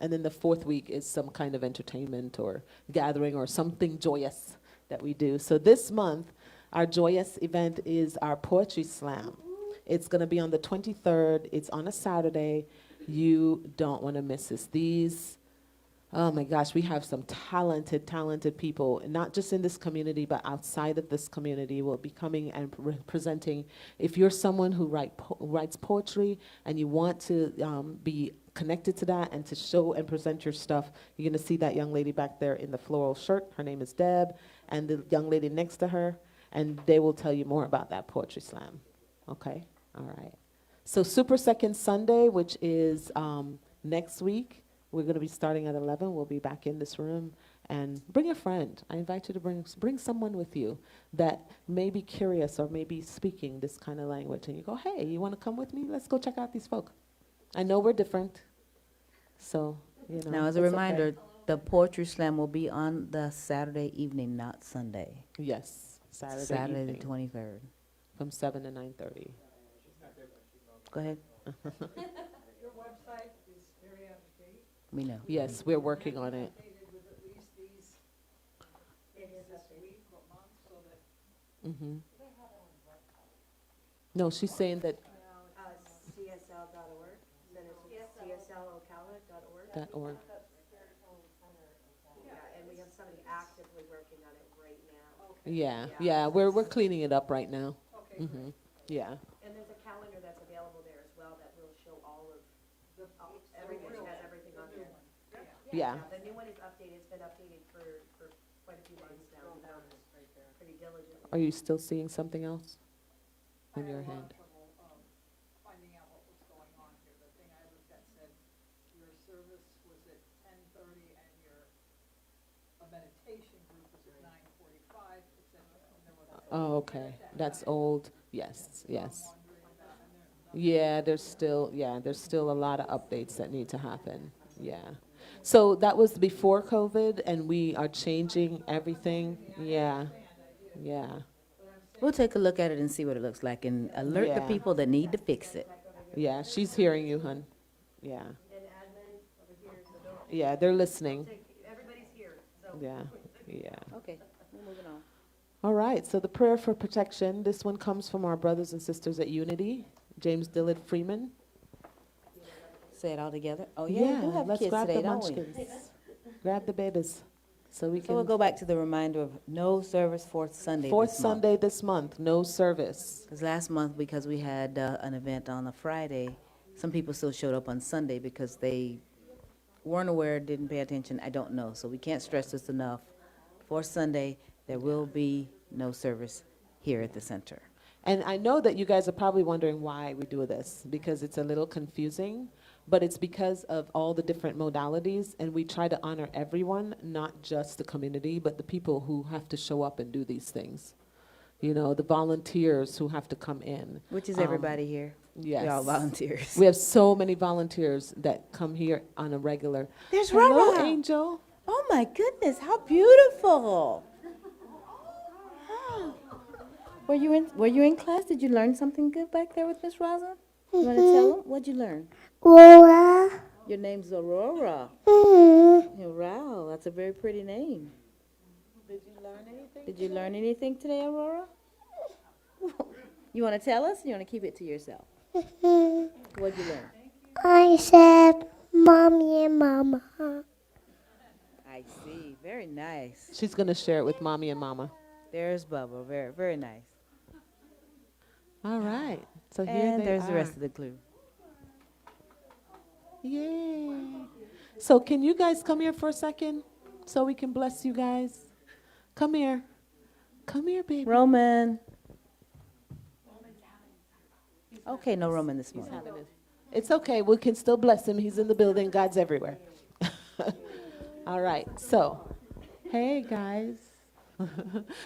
And then the fourth week is some kind of entertainment or gathering or something joyous that we do. So this month, our joyous event is our poetry slam. It's going to be on the 23rd. It's on a Saturday. You don't want to miss this. Oh my gosh, we have some talented people, not just in this community, but outside of this community will be coming and presenting. If you're someone who writes poetry and you want to be connected to that and to show and present your stuff, you're going to see that young lady back there in the floral shirt. Her name is Deb, and the young lady next to her, and they will tell you more about that poetry slam. Okay? All right. So Super Second Sunday, which is next week, we're going to be starting at 11. We'll be back in this room. And bring a friend. I invite you to bring someone with you that may be curious or may be speaking this kind of language. And you go, hey, you want to come with me? Let's go check out these folk. I know we're different. So, Now, as a it's reminder, okay. the poetry slam will be on the Saturday evening, not Sunday. Yes, Saturday Saturday the evening 23rd. from 7 to 9:30. Go ahead. Your website is very out of date. We know. Yes, we're working on it. Updated with at least these, maybe this week or month, so that Mm-hmm. No, she's saying that CSL.org, then it's CSLocala.org. .org. Yeah, and we have somebody actively working on it right now. Yeah, we're cleaning it up right now. okay, Mm-hmm. Yeah. And there's a calendar that's available there as well that will show all of, everything, has everything on there. Yeah. The new one is updated, it's been updated for quite a few months now, pretty diligently. Are you still seeing something else on your I had a lot hand? of trouble finding out what was going on here. The thing I looked at said your service was at 10:30 and your meditation group was at 9:45, et cetera. And there was Oh, okay. That's old. Yes, yes. Yeah, there's still a lot of updates that need to happen. Yeah. So that was before COVID and we are changing everything. Yeah. Yeah. We'll take a look at it and see what it looks like and alert the Yeah. people that need to fix it. Yeah, she's hearing you, hun. Yeah. Yeah, they're listening. Everybody's here, so. Yeah. Yeah. Okay, we're moving on. All right, so the prayer for protection, this one comes from our brothers and sisters at Unity, James Dillard Freeman. Say it all together. Oh, yeah, we do have let's kids grab today, the don't we? munchkins. Grab the babies, so we So we'll can. go back to the reminder of no service fourth Sunday Fourth this month. Sunday this month, no service. Because last month, because we had an event on a Friday, some people still showed up on Sunday because they weren't aware, didn't pay attention, I don't know. So we can't stress this enough. Fourth Sunday, there will be no service here at the center. And I know that you guys are probably wondering why we do this, because it's a little confusing, but it's because of all the different modalities, and we try to honor everyone, not just the community, but the people who have to show up and do these things. You know, the volunteers who have to come in. Which is Um, everybody here. Yes. We all volunteers. We have so many volunteers that come here on a regular. There's Hello, Rara. Angel. Oh my goodness, how beautiful. Oh. Were you in class? Did you learn something good back there with Miss Rosa? You want to tell them? What'd you learn? Aurora. Your name's Aurora. Wow, that's a very pretty name. Did you learn anything? Did you learn anything today, Aurora? You want to tell us? Or you want to keep it to yourself? What'd you learn? I said, Mommy and Mama. I see. Very nice. She's going to share it with Mommy and Mama. There's Bubba. Very, very nice. All right. So here And they there's are. the rest of the clue. Yay. So can you guys come here for a second so we can bless you guys? Come here. Come here, baby. Roman. Okay, no Roman this morning. It's okay. We can still bless him. He's in the building. God's everywhere. All right. So, hey, guys.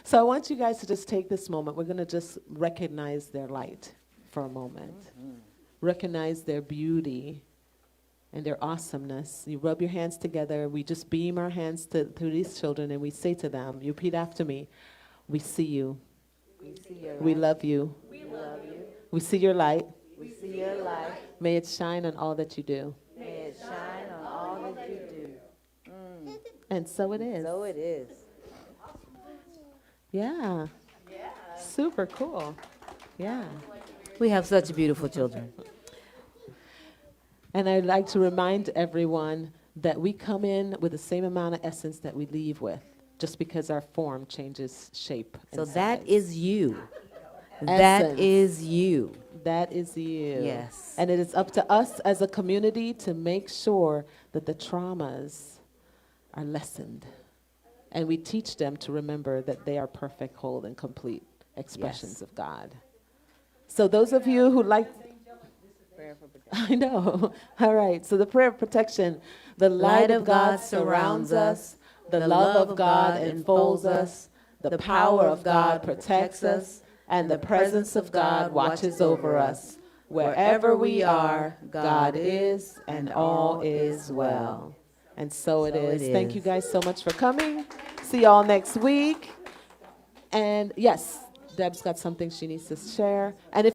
So I want you guys to just take this moment. We're going to just recognize their light for a moment. Recognize their beauty and their awesomeness. You rub your hands together. We just beam our hands to these children, and we say to them, you repeat after me, we see you. We love you. We see your light. We see your light. May it shine on all that you do. May it shine on all that you do. And so it is. So it is. Yeah. Super cool. Yeah. We have such beautiful children. And I'd like to remind everyone that we come in with the same amount of essence that we leave with, just because our form changes shape. So and that size. is you. Essence. That is you. That is you. Yes. And it is up to us as a community to make sure that the traumas are lessened. And we teach them to remember that they are perfect, whole, and complete expressions Yes. of God. So those of you who like, I know. All right. So the prayer of protection, the light of God surrounds us, the love of God enfolds us, the power of God protects us, and the presence of God watches over us. Wherever we are, God is, and all is well. And so it is. Thank you guys so much for coming. See y'all next week. And yes, Deb's got something she needs to share. And if